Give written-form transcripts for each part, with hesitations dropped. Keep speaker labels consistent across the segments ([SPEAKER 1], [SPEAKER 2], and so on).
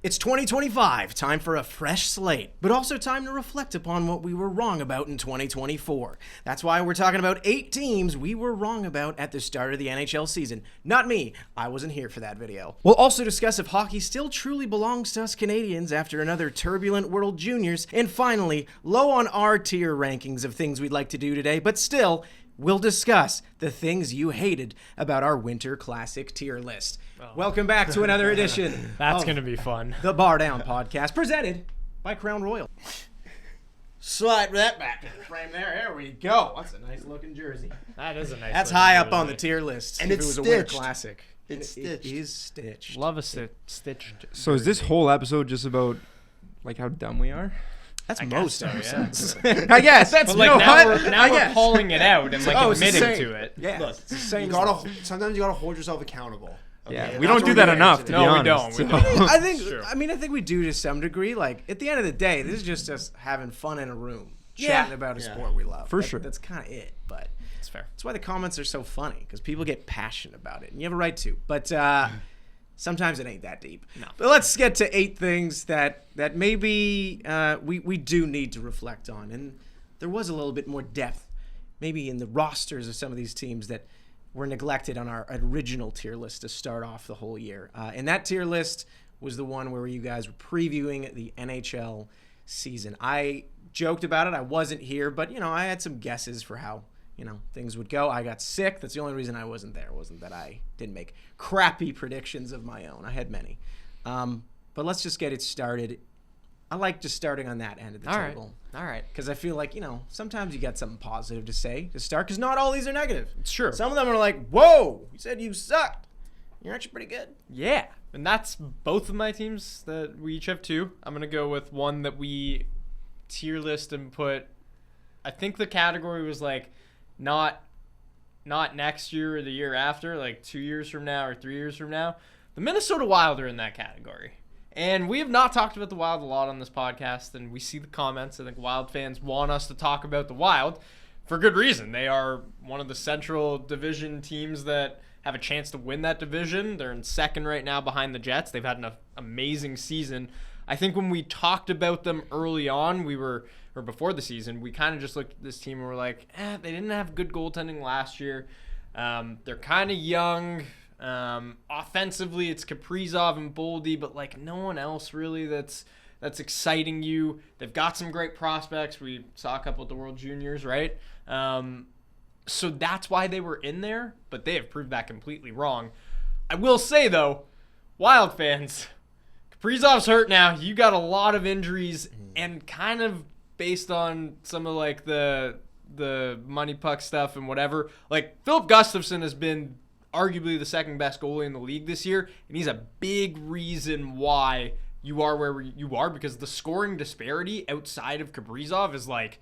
[SPEAKER 1] It's 2025, time for a fresh slate, but also time to reflect upon what we were wrong about in 2024. That's why we're talking about 8 teams we were wrong about at the start of the NHL season. Not me, I wasn't here for that video. We'll also discuss if hockey still truly belongs to us Canadians after another turbulent World Juniors, and finally, low on our tier rankings of things we'd like to do today, but still, we'll discuss the things you hated about our Winter Classic tier list. Oh. Welcome back to another edition.
[SPEAKER 2] That's going to be fun.
[SPEAKER 1] The BarDown Podcast, presented by Crown Royal. Slide that back in the frame there. There we go. That's a nice looking jersey.
[SPEAKER 2] That is a nice.
[SPEAKER 1] That's high up on the tier list.
[SPEAKER 3] And it's
[SPEAKER 1] it was
[SPEAKER 3] stitched.
[SPEAKER 1] A Winter Classic.
[SPEAKER 3] It's stitched.
[SPEAKER 1] It is stitched.
[SPEAKER 2] Love a stitched.
[SPEAKER 4] So is this whole episode just about like how dumb we are?
[SPEAKER 1] That's most episodes.
[SPEAKER 4] I guess that's
[SPEAKER 2] but like now we're calling it out and like admitting to it.
[SPEAKER 1] Yeah.
[SPEAKER 3] Look,
[SPEAKER 1] it's the same.
[SPEAKER 3] Sometimes you gotta hold yourself accountable. Okay?
[SPEAKER 4] Yeah, we don't do that enough, to be honest.
[SPEAKER 2] We don't.
[SPEAKER 1] I think we do to some degree. Like at the end of the day, this is just us having fun in a room, chatting about a sport we love.
[SPEAKER 4] For sure.
[SPEAKER 1] That's kind of it. But
[SPEAKER 2] it's fair.
[SPEAKER 1] That's why the comments are so funny, because people get passionate about it, and you have a right to. But sometimes it ain't that deep.
[SPEAKER 2] No.
[SPEAKER 1] But let's get to 8 things that maybe we do need to reflect on. And there was a little bit more depth, maybe in the rosters of some of these teams that were neglected on our original tier list to start off the whole year. And that tier list was the one where you guys were previewing the NHL season. I joked about it. I wasn't here, but, I had some guesses for how things would go. I got sick. That's the only reason I wasn't there. It wasn't that I didn't make crappy predictions of my own. I had many. But let's just get it started. I like just starting on that end of the table.
[SPEAKER 2] All right.
[SPEAKER 1] Because I feel like, sometimes you got something positive to say to start, because not all these are negative.
[SPEAKER 2] It's true.
[SPEAKER 1] Some of them are like, whoa, you said you sucked. You're actually pretty good.
[SPEAKER 2] Yeah. And that's both of my teams that we each have 2. I'm going to go with one that we tier list and put, I think the category was like, not next year or the year after, like 2 years from now or 3 years from now. The Minnesota Wild are in that category. And we have not talked about the Wild a lot on this podcast, and we see the comments. I think Wild fans want us to talk about the Wild for good reason. They are one of the Central Division teams that have a chance to win that division. They're in second right now behind the Jets. They've had an amazing season. I think when we talked about them early on, or before the season, we kind of just looked at this team and were like, they didn't have good goaltending last year. They're kind of young. Offensively, it's Kaprizov and Boldy, but like no one else really that's exciting you. They've got some great prospects. We saw a couple at the World Juniors, right? So that's why they were in there, but they have proved that completely wrong. I will say, though, Wild fans, Kaprizov's hurt now. You got a lot of injuries, and kind of based on some of like the money puck stuff and whatever, like Philip Gustafsson has been arguably the second best goalie in the league this year, and he's a big reason why you are where you are, because the scoring disparity outside of Kaprizov is like,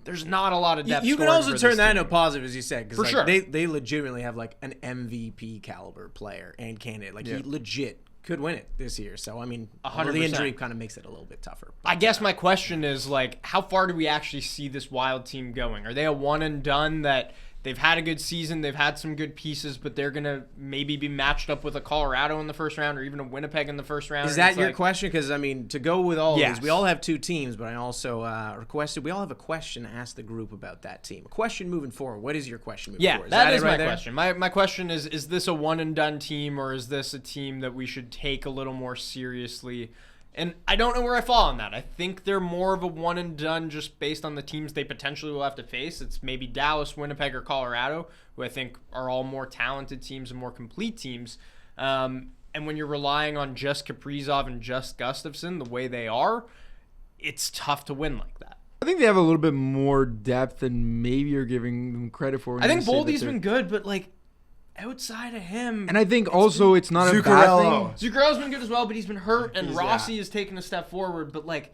[SPEAKER 2] there's not a lot of depth.
[SPEAKER 1] You can also turn that into a positive, as you said, because
[SPEAKER 2] sure.
[SPEAKER 1] They legitimately have like an MVP caliber player and candidate. Like he legit could win it this year. So I mean,
[SPEAKER 2] 100%.
[SPEAKER 1] The injury kind of makes it a little bit tougher. But,
[SPEAKER 2] I guess my question is like, how far do we actually see this Wild team going? Are they a one and done that they've had a good season, they've had some good pieces, but they're going to maybe be matched up with a Colorado in the first round or even a Winnipeg in the first round?
[SPEAKER 1] Is that your question? Because, I mean, to go with all of
[SPEAKER 2] Yes.
[SPEAKER 1] these, we all have 2 teams, but I also requested, we all have a question to ask the group about that team. A question moving forward. What is your question moving forward?
[SPEAKER 2] That is
[SPEAKER 1] it right
[SPEAKER 2] my
[SPEAKER 1] there?
[SPEAKER 2] question. My question is this a one and done team, or is this a team that we should take a little more seriously? And I don't know where I fall on that. I think they're more of a one and done just based on the teams they potentially will have to face. It's maybe Dallas, Winnipeg, or Colorado, who I think are all more talented teams and more complete teams. And when you're relying on just Kaprizov and just Gustafsson the way they are, it's tough to win like that.
[SPEAKER 4] I think they have a little bit more depth than maybe you're giving them credit for.
[SPEAKER 2] I think Boldy's been good, but like, outside of him,
[SPEAKER 4] and I think also it's not a bad thing.
[SPEAKER 2] Zuccarello's been good as well, but he's been hurt, and Rossi
[SPEAKER 3] yeah.
[SPEAKER 2] has taken a step forward. But like,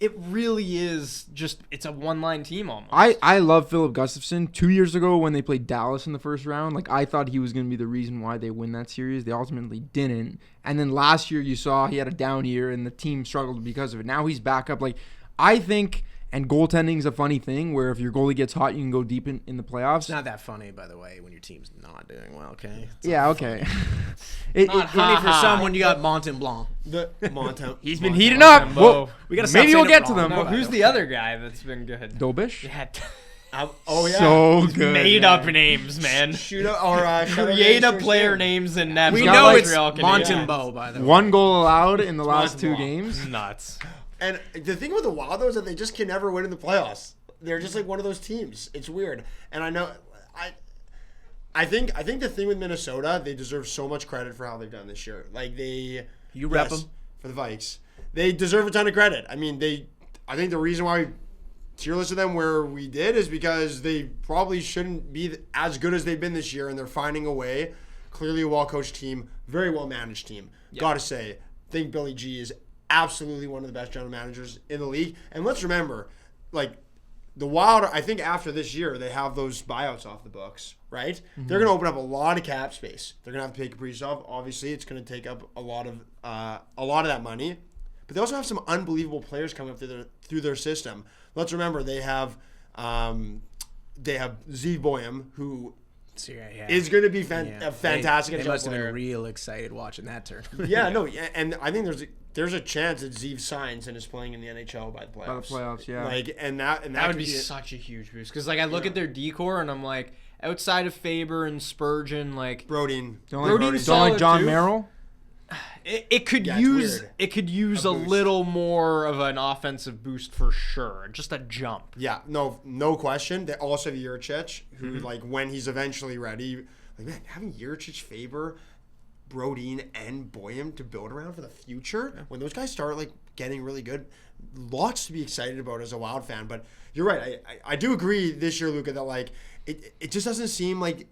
[SPEAKER 2] it really is just, it's a one-line team almost.
[SPEAKER 4] I love Philip Gustafsson. 2 years ago when they played Dallas in the first round, like I thought he was going to be the reason why they win that series. They ultimately didn't. And then last year you saw he had a down year and the team struggled because of it. Now he's back up. Like I think And goaltending's a funny thing where if your goalie gets hot, you can go deep in the playoffs.
[SPEAKER 1] It's not that funny, by the way, when your team's not doing well. Okay.
[SPEAKER 4] Yeah, okay.
[SPEAKER 1] Funny for someone. You got Monten Blanc.
[SPEAKER 4] He's been heating up.
[SPEAKER 2] Montembeault.
[SPEAKER 4] Whoa,
[SPEAKER 1] We got to
[SPEAKER 4] maybe we'll get to them.
[SPEAKER 2] No, who's the other guy that's been good?
[SPEAKER 4] Dobish?
[SPEAKER 2] Yeah.
[SPEAKER 3] Oh yeah.
[SPEAKER 4] So good.
[SPEAKER 2] Made up names, man. Create a player names in that.
[SPEAKER 1] We
[SPEAKER 4] got
[SPEAKER 1] know
[SPEAKER 4] like
[SPEAKER 1] it's Montembeault, by the way.
[SPEAKER 4] 1 goal allowed in the last 2
[SPEAKER 3] Montembeault.
[SPEAKER 4] games.
[SPEAKER 2] Nuts.
[SPEAKER 3] And the thing with the Wild though is that they just can never win in the playoffs. They're just like one of those teams. It's weird. And I know I think the thing with Minnesota, they deserve so much credit for how they've done this year. Like
[SPEAKER 1] You rep them
[SPEAKER 3] for the Vikes. They deserve a ton of credit. I mean, I think the reason why we tier listed them where we did is because they probably shouldn't be as good as they've been this year, and they're finding a way. Clearly a well-coached team, very well-managed team. Yep. Gotta say, I think Billy G is absolutely one of the best general managers in the league. And let's remember, like, the Wild, I think after this year, they have those buyouts off the books, right? Mm-hmm. They're going to open up a lot of cap space. They're going to have to pay Kaprizov. Obviously, it's going to take up a lot of that money. But they also have some unbelievable players coming up through their system. Let's remember, they have Zeev Boyum, who is going to be a fantastic.
[SPEAKER 1] They must have been real excited watching that turn.
[SPEAKER 3] And I think there's a chance that Zeev signs and is playing in the NHL by the playoffs.
[SPEAKER 4] By the playoffs, yeah.
[SPEAKER 3] Like, and that
[SPEAKER 2] would be such a huge boost because, like, I look at their decor and I'm like, outside of Faber and Spurgeon, like
[SPEAKER 3] Brodin.
[SPEAKER 4] Don't like John Merrill.
[SPEAKER 2] It could use a little more of an offensive boost for sure, just a jump.
[SPEAKER 3] Yeah, no question. They also have Juricic, who like when he's eventually ready, like man, having Juricic, Faber, Brodin, and Boyum to build around for the future. When those guys start like getting really good, lots to be excited about as a Wild fan. But you're right. I do agree this year, Luca, that like it just doesn't seem like.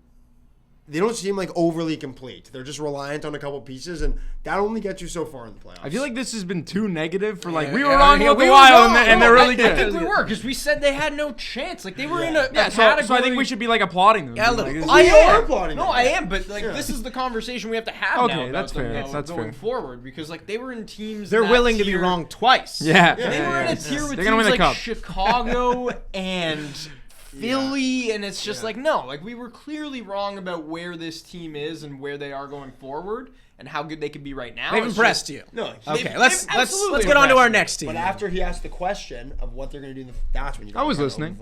[SPEAKER 3] They don't seem like overly complete. They're just reliant on a couple pieces, and that only gets you so far in the playoffs.
[SPEAKER 4] I feel like this has been too negative for we were wrong about the Wild, and they're really good.
[SPEAKER 2] I think we were because we said they had no chance. Like they were in a category.
[SPEAKER 4] So I think we should be like applauding them.
[SPEAKER 1] Yeah,
[SPEAKER 2] I am applauding them. No, I am, but like this is the conversation we have to have now.
[SPEAKER 4] Okay, that's fair. That's
[SPEAKER 2] going forward because like they were in teams.
[SPEAKER 1] They're willing to be wrong twice.
[SPEAKER 2] Yeah, they were in a tier with teams like Chicago and Philly, and it's just like, no, like we were clearly wrong about where this team is and where they are going forward and how good they could be right now.
[SPEAKER 1] They've impressed you.
[SPEAKER 3] No.
[SPEAKER 1] Okay, let's get on to our next team.
[SPEAKER 3] But after he asked the question of what they're going to do, that's when you.
[SPEAKER 4] I was listening.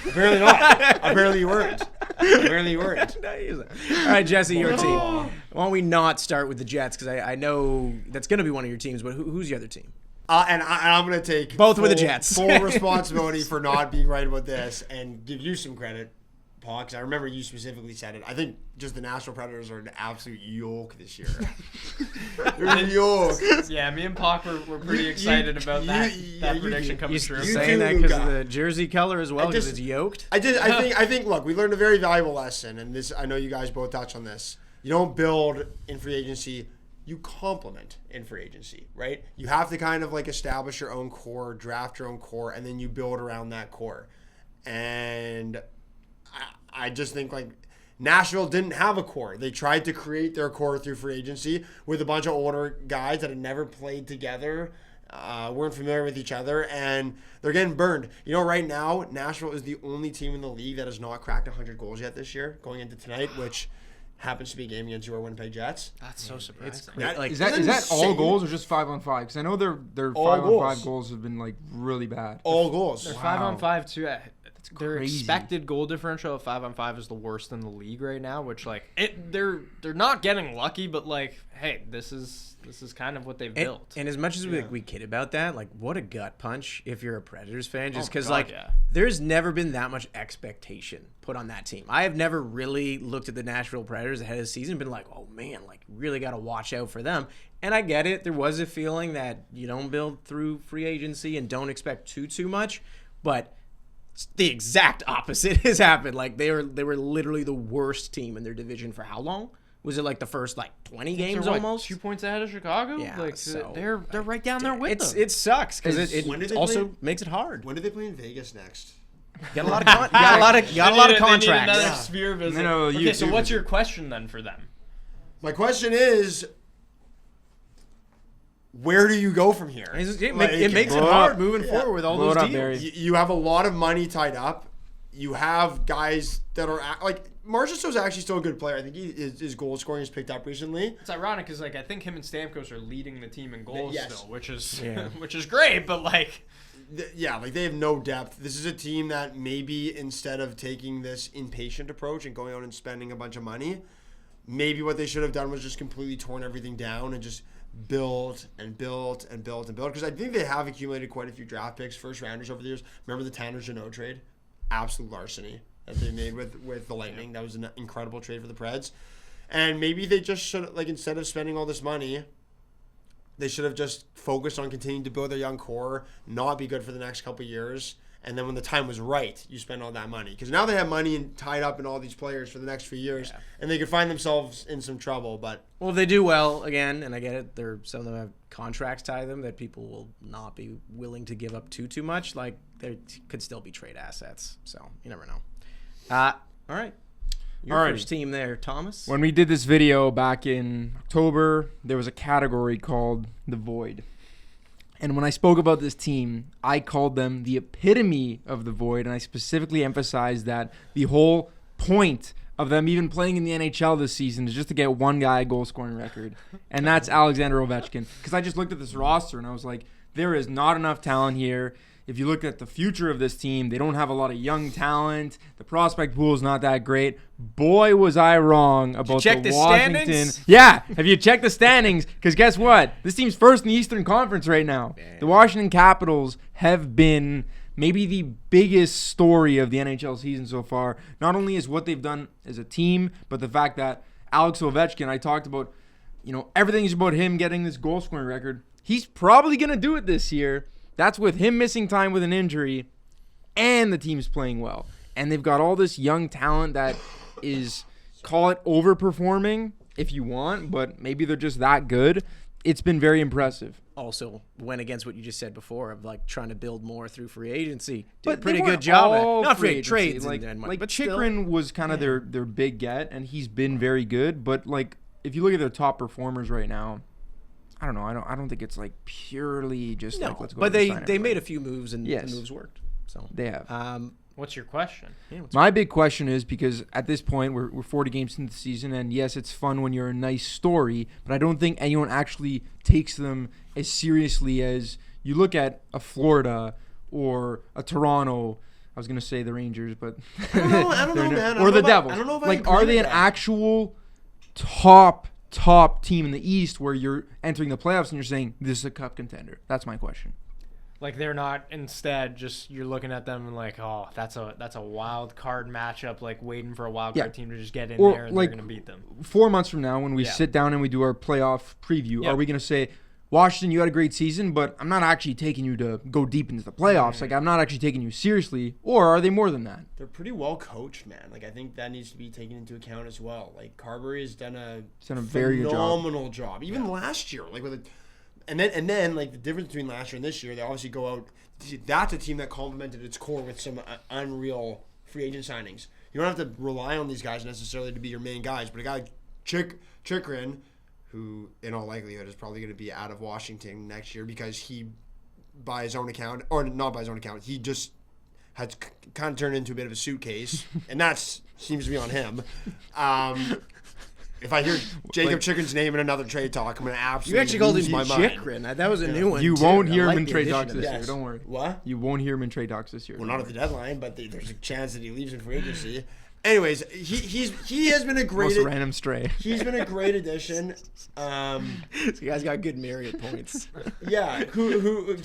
[SPEAKER 3] Apparently not. Apparently you weren't.
[SPEAKER 1] All right, Jesse, your team. Why don't we not start with the Jets because I know that's going to be one of your teams, but who's the other team?
[SPEAKER 3] And I'm going to take
[SPEAKER 1] both with the Jets.
[SPEAKER 3] Full responsibility for not being right about this and give you some credit, Paul, because I remember you specifically said it. I think just the Nashville Predators are an absolute yoke this year. They're a yoke.
[SPEAKER 2] Yeah, me and Pac were pretty excited about that prediction coming true.
[SPEAKER 1] You saying that because of the jersey color as well, because it's yoked?
[SPEAKER 3] I think. Look, we learned a very valuable lesson, and this I know you guys both touched on this. You don't build in free agency. You complement in free agency, right? You have to kind of like establish your own core, draft your own core, and then you build around that core. And I just think like Nashville didn't have a core. They tried to create their core through free agency with a bunch of older guys that had never played together, weren't familiar with each other, and they're getting burned. You know, right now, Nashville is the only team in the league that has not cracked 100 goals yet this year, going into tonight, which happens to be a game against your Winnipeg Jets.
[SPEAKER 2] That's so surprising.
[SPEAKER 4] Is that all goals or just 5-on-5? Because I know their 5-on-5 goals have been like really bad.
[SPEAKER 3] All goals.
[SPEAKER 2] Their 5-on-5 too. Their expected goal differential of 5-on-5 is the worst in the league right now. Which like they're not getting lucky, but like hey, this is kind of what they've built.
[SPEAKER 1] And as much as we kid about that, like what a gut punch if you're a Predators fan, just because there's never been that much expectation put on that team. I have never really looked at the Nashville Predators ahead of the season and been like, oh man, like really got to watch out for them. And I get it. There was a feeling that you don't build through free agency and don't expect too much, but the exact opposite has happened. Like they were literally the worst team in their division for how long? Was it like the first 20 games almost?
[SPEAKER 2] 2 points ahead of Chicago?
[SPEAKER 1] Yeah,
[SPEAKER 2] like they're right down there with them.
[SPEAKER 1] It sucks because it also makes it hard.
[SPEAKER 3] When do they play in Vegas next?
[SPEAKER 1] Got a lot of contracts.
[SPEAKER 2] They need another sphere visit.
[SPEAKER 4] Okay,
[SPEAKER 2] so what's your question then for them?
[SPEAKER 3] My question is, where do you go from here?
[SPEAKER 1] It
[SPEAKER 3] Like,
[SPEAKER 1] makes it
[SPEAKER 4] blow
[SPEAKER 1] hard
[SPEAKER 4] up.
[SPEAKER 1] moving forward with all
[SPEAKER 4] Blow
[SPEAKER 1] those
[SPEAKER 4] it up,
[SPEAKER 1] deals.
[SPEAKER 4] Barry.
[SPEAKER 3] you have a lot of money tied up. You have guys that are like Marchessault's actually still a good player. I think his goal scoring has picked up recently.
[SPEAKER 2] It's ironic because like I think him and Stamkos are leading the team in goals
[SPEAKER 3] Yes.
[SPEAKER 2] still, which is
[SPEAKER 1] Yeah.
[SPEAKER 2] which is great. But like,
[SPEAKER 3] Yeah, like they have no depth. This is a team that maybe instead of taking this impatient approach and going out and spending a bunch of money, maybe what they should have done was just completely torn everything down and just built and built and built and built. Because I think they have accumulated quite a few draft picks, first rounders over the years. Remember the Tanner Jeannot trade? Absolute larceny that they made with the Lightning. That was an incredible trade for the Preds. And maybe they just should, like, instead of spending all this money, they should have just focused on continuing to build their young core, not be good for the next couple of years, and then when the time was right, you spend all that money. Because now they have money tied up in all these players for the next few years, and they could find themselves in some trouble. But
[SPEAKER 1] Well, if they do well again, and I get it, some of them have contracts tied to them that people will not be willing to give up too much. Like there could still be trade assets, so you never know. All right, your
[SPEAKER 4] Alrighty.
[SPEAKER 1] first team there, Thomas.
[SPEAKER 4] When we did this video back in October, there was a category called The Void. And when I spoke about this team, I called them the epitome of the void, and I specifically emphasized that the whole point of them even playing in the NHL this season is just to get one guy a goal-scoring record, and that's Alexander Ovechkin. Because I just looked at this roster, and I was like, there is not enough talent here. If you look at the future of this team, they don't have a lot of young talent. The prospect pool is not that great. Boy, was I wrong about
[SPEAKER 1] check
[SPEAKER 4] the
[SPEAKER 1] the
[SPEAKER 4] Washington.
[SPEAKER 1] standings?
[SPEAKER 4] Yeah, have you checked the standings? Because guess what? This team's first in the Eastern Conference right now. The Washington Capitals have been maybe the biggest story of the NHL season so far. Not only is what they've done as a team, but the fact that Alex Ovechkin, I talked about, everything is about him getting this goal scoring record. He's probably going to do it this year. That's with him missing time with an injury, and the team's playing well. And they've got all this young talent that is, call it overperforming if you want, but maybe they're just that good. It's been very impressive.
[SPEAKER 1] Also went against what you just said before of like trying to build more through free agency. Did
[SPEAKER 4] But
[SPEAKER 1] a pretty
[SPEAKER 4] they
[SPEAKER 1] good
[SPEAKER 4] weren't
[SPEAKER 1] job at
[SPEAKER 4] all
[SPEAKER 1] not free
[SPEAKER 4] agency.
[SPEAKER 1] trades
[SPEAKER 4] Like
[SPEAKER 1] but still.
[SPEAKER 4] Chychrun was kind of their big get, and he's been very good. But like if you look at their top performers right now, I don't know. I don't think it's like purely just
[SPEAKER 1] No,
[SPEAKER 4] like let's go.
[SPEAKER 1] but
[SPEAKER 4] out and sign
[SPEAKER 1] they made
[SPEAKER 4] everybody.
[SPEAKER 1] a few moves and
[SPEAKER 4] Yes.
[SPEAKER 1] the moves worked. So
[SPEAKER 4] They have.
[SPEAKER 2] what's your question?
[SPEAKER 4] My big question is because at this point we're 40 games into the season, and yes, it's fun when you're a nice story, but I don't think anyone actually takes them as seriously as you look at a Florida or a Toronto. I was gonna say the Rangers, but
[SPEAKER 3] I don't know, man. I
[SPEAKER 4] or
[SPEAKER 3] don't
[SPEAKER 4] the
[SPEAKER 3] know
[SPEAKER 4] Devils.
[SPEAKER 3] I don't know if I
[SPEAKER 4] like,
[SPEAKER 3] agree
[SPEAKER 4] are
[SPEAKER 3] with
[SPEAKER 4] they an
[SPEAKER 3] that.
[SPEAKER 4] actual top team in the East where you're entering the playoffs and you're saying this is a cup contender? That's my question.
[SPEAKER 2] Like they're not. Instead, just you're looking at them and like, oh, that's a wild card matchup. Like waiting for a wild card team to just get in
[SPEAKER 4] Or,
[SPEAKER 2] there and
[SPEAKER 4] like,
[SPEAKER 2] they're gonna beat them.
[SPEAKER 4] 4 months from now, when we
[SPEAKER 2] Yeah.
[SPEAKER 4] sit down and we do our playoff preview,
[SPEAKER 2] Yeah.
[SPEAKER 4] are we going to say, Washington, you had a great season, but I'm not actually taking you to go deep into the playoffs. Like, I'm not actually taking you seriously. Or are they more than that?
[SPEAKER 3] They're pretty well coached, man. Like I think that needs to be taken into account as well. Like Carberry has done a
[SPEAKER 4] very good job.
[SPEAKER 3] phenomenal job. Even last year, like and then like the difference between last year and this year, they obviously go out. That's a team that complemented its core with some unreal free agent signings. You don't have to rely on these guys necessarily to be your main guys, but a guy like Chychrun, who in all likelihood is probably going to be out of Washington next year because he, by his own account, or not by his own account, he just has kind of turned into a bit of a suitcase, and that seems to be on him. If I hear Jacob Chychrun's name in another trade talk, I'm going to absolutely
[SPEAKER 1] You actually called
[SPEAKER 3] lose
[SPEAKER 1] him
[SPEAKER 3] my mind.
[SPEAKER 1] Chychrun. That was a new one.
[SPEAKER 4] You
[SPEAKER 1] too.
[SPEAKER 4] won't
[SPEAKER 1] I
[SPEAKER 4] hear
[SPEAKER 1] like
[SPEAKER 4] him in
[SPEAKER 1] the
[SPEAKER 4] trade
[SPEAKER 1] addition
[SPEAKER 4] talks
[SPEAKER 1] of
[SPEAKER 4] this
[SPEAKER 1] that.
[SPEAKER 4] year. Don't worry.
[SPEAKER 3] What?
[SPEAKER 4] You won't hear him in trade talks this year.
[SPEAKER 3] Well, not at the deadline, but there's a chance that he leaves in free agency. Anyways, he has been a great
[SPEAKER 4] Most random stray.
[SPEAKER 3] he's been a great addition.
[SPEAKER 1] This guy's got good Marriott points.
[SPEAKER 3] Yeah, who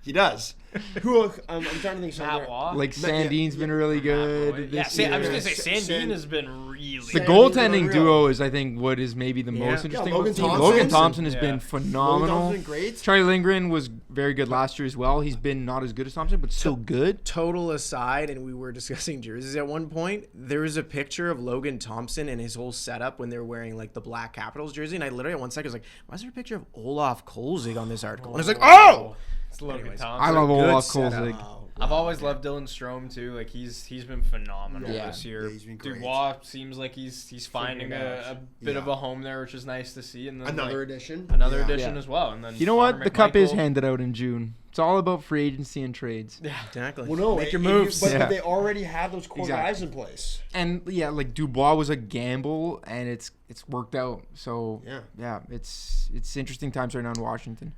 [SPEAKER 3] he does. Who I'm trying to think
[SPEAKER 2] Matt
[SPEAKER 3] something.
[SPEAKER 2] Waugh.
[SPEAKER 4] Like Sandin's been really good.
[SPEAKER 2] Yeah,
[SPEAKER 4] this
[SPEAKER 2] I was
[SPEAKER 4] year.
[SPEAKER 2] gonna say Sandin
[SPEAKER 3] Sand-
[SPEAKER 2] has been really.
[SPEAKER 4] The
[SPEAKER 3] Sandin's
[SPEAKER 4] goaltending
[SPEAKER 3] unreal.
[SPEAKER 4] duo is, I think, what is maybe the
[SPEAKER 1] Yeah.
[SPEAKER 4] most
[SPEAKER 1] Yeah,
[SPEAKER 4] interesting.
[SPEAKER 3] Logan
[SPEAKER 4] about the team.
[SPEAKER 3] Thompson.
[SPEAKER 4] Logan Thompson has
[SPEAKER 2] Yeah.
[SPEAKER 4] been
[SPEAKER 3] Logan
[SPEAKER 4] phenomenal.
[SPEAKER 3] Thompson's been great.
[SPEAKER 4] Charlie Lindgren was very good last year as well. He's been not as good as Thompson, but still good.
[SPEAKER 1] Total aside, and we were discussing jerseys at one point. There was a picture of Logan Thompson and his whole setup when they were wearing like the Black Capitals jersey, and I literally at one second was like, "Why is there a picture of Olaf Kolzig on this article?" And I was like, "Oh!"
[SPEAKER 2] It's Logan
[SPEAKER 1] Anyways.
[SPEAKER 2] Thompson.
[SPEAKER 4] I love
[SPEAKER 1] Good
[SPEAKER 4] Olaf
[SPEAKER 1] setup.
[SPEAKER 4] Kolzig.
[SPEAKER 3] Wow.
[SPEAKER 2] I've always loved Dylan Strome too. Like he's been phenomenal this year.
[SPEAKER 3] Yeah, he's been great.
[SPEAKER 2] Dubois seems like he's finding a bit of a home there, which is nice to see. And then
[SPEAKER 3] Another addition
[SPEAKER 2] as well. And then
[SPEAKER 4] You know what?
[SPEAKER 2] Connor
[SPEAKER 4] The cup is
[SPEAKER 2] McMichael.
[SPEAKER 4] handed out in June. It's all about free agency and trades.
[SPEAKER 2] Yeah.
[SPEAKER 1] Exactly.
[SPEAKER 3] Well, no,
[SPEAKER 1] Make your moves.
[SPEAKER 3] But they already have those core
[SPEAKER 4] Exactly.
[SPEAKER 3] guys in place.
[SPEAKER 4] And yeah, like Dubois was a gamble, and it's worked out. So
[SPEAKER 3] Yeah.
[SPEAKER 4] it's interesting times right now in Washington.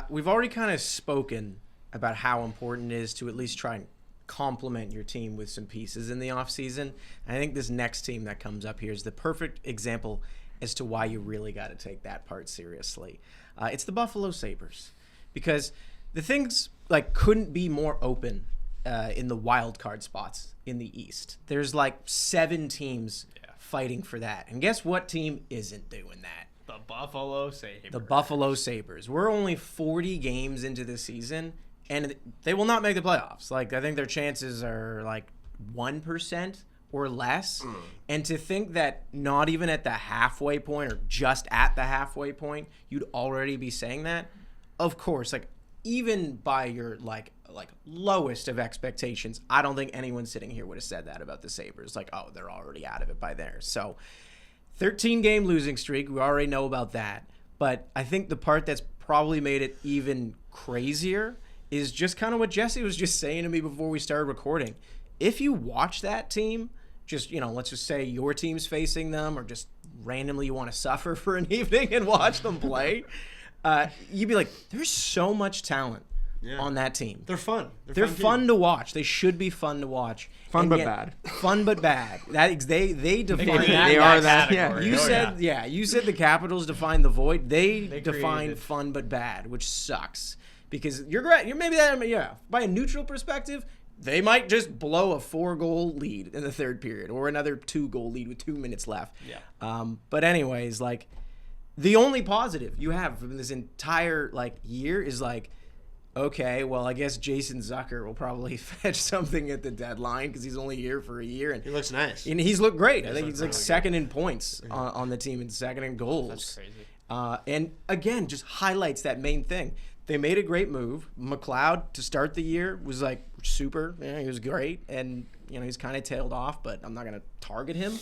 [SPEAKER 1] We've already kind of spoken about how important it is to at least try and complement your team with some pieces in the offseason. I think this next team that comes up here is the perfect example as to why you really got to take that part seriously. It's the Buffalo Sabres, because the things like couldn't be more open in the wild card spots in the East. There's like 7 teams fighting for that, and guess what team isn't doing that?
[SPEAKER 2] The Buffalo Sabres.
[SPEAKER 1] The Buffalo Sabres. We're only 40 games into the season, and they will not make the playoffs. Like, I think their chances are like 1% or less. And to think that not even at the halfway point or just at the halfway point, you'd already be saying that, of course, like even by your like lowest of expectations, I don't think anyone sitting here would have said that about the Sabres. Like, oh, they're already out of it by there. So 13-game losing streak, we already know about that. But I think the part that's probably made it even crazier is just kind of what Jesse was just saying to me before we started recording. If you watch that team, just, let's just say your team's facing them, or just randomly you want to suffer for an evening and watch them play, you'd be like, there's so much talent on that team.
[SPEAKER 3] They're fun.
[SPEAKER 1] They're fun to watch. They should be fun to watch.
[SPEAKER 4] Fun
[SPEAKER 1] And
[SPEAKER 4] but
[SPEAKER 1] yet-
[SPEAKER 4] bad.
[SPEAKER 1] Fun but bad. They define
[SPEAKER 4] They are that.
[SPEAKER 2] category.
[SPEAKER 1] You said the Capitals define the void. They define
[SPEAKER 2] created-
[SPEAKER 1] fun but bad, which sucks because you're great. You're maybe that by a neutral perspective, they might just blow a 4-goal lead in the third period or another 2-goal lead with 2 minutes left.
[SPEAKER 2] Yeah.
[SPEAKER 1] But anyways, like the only positive you have from this entire year is okay, well, I guess Jason Zucker will probably fetch something at the deadline because he's only here for a year, and
[SPEAKER 3] He looks nice.
[SPEAKER 1] he's looked great. I think he's
[SPEAKER 2] really
[SPEAKER 1] second in points on the team and second in goals.
[SPEAKER 2] That's crazy.
[SPEAKER 1] And again, just highlights that main thing. They made a great move. McLeod to start the year was super. Yeah, he was great, and he's kind of tailed off, but I'm not gonna target him.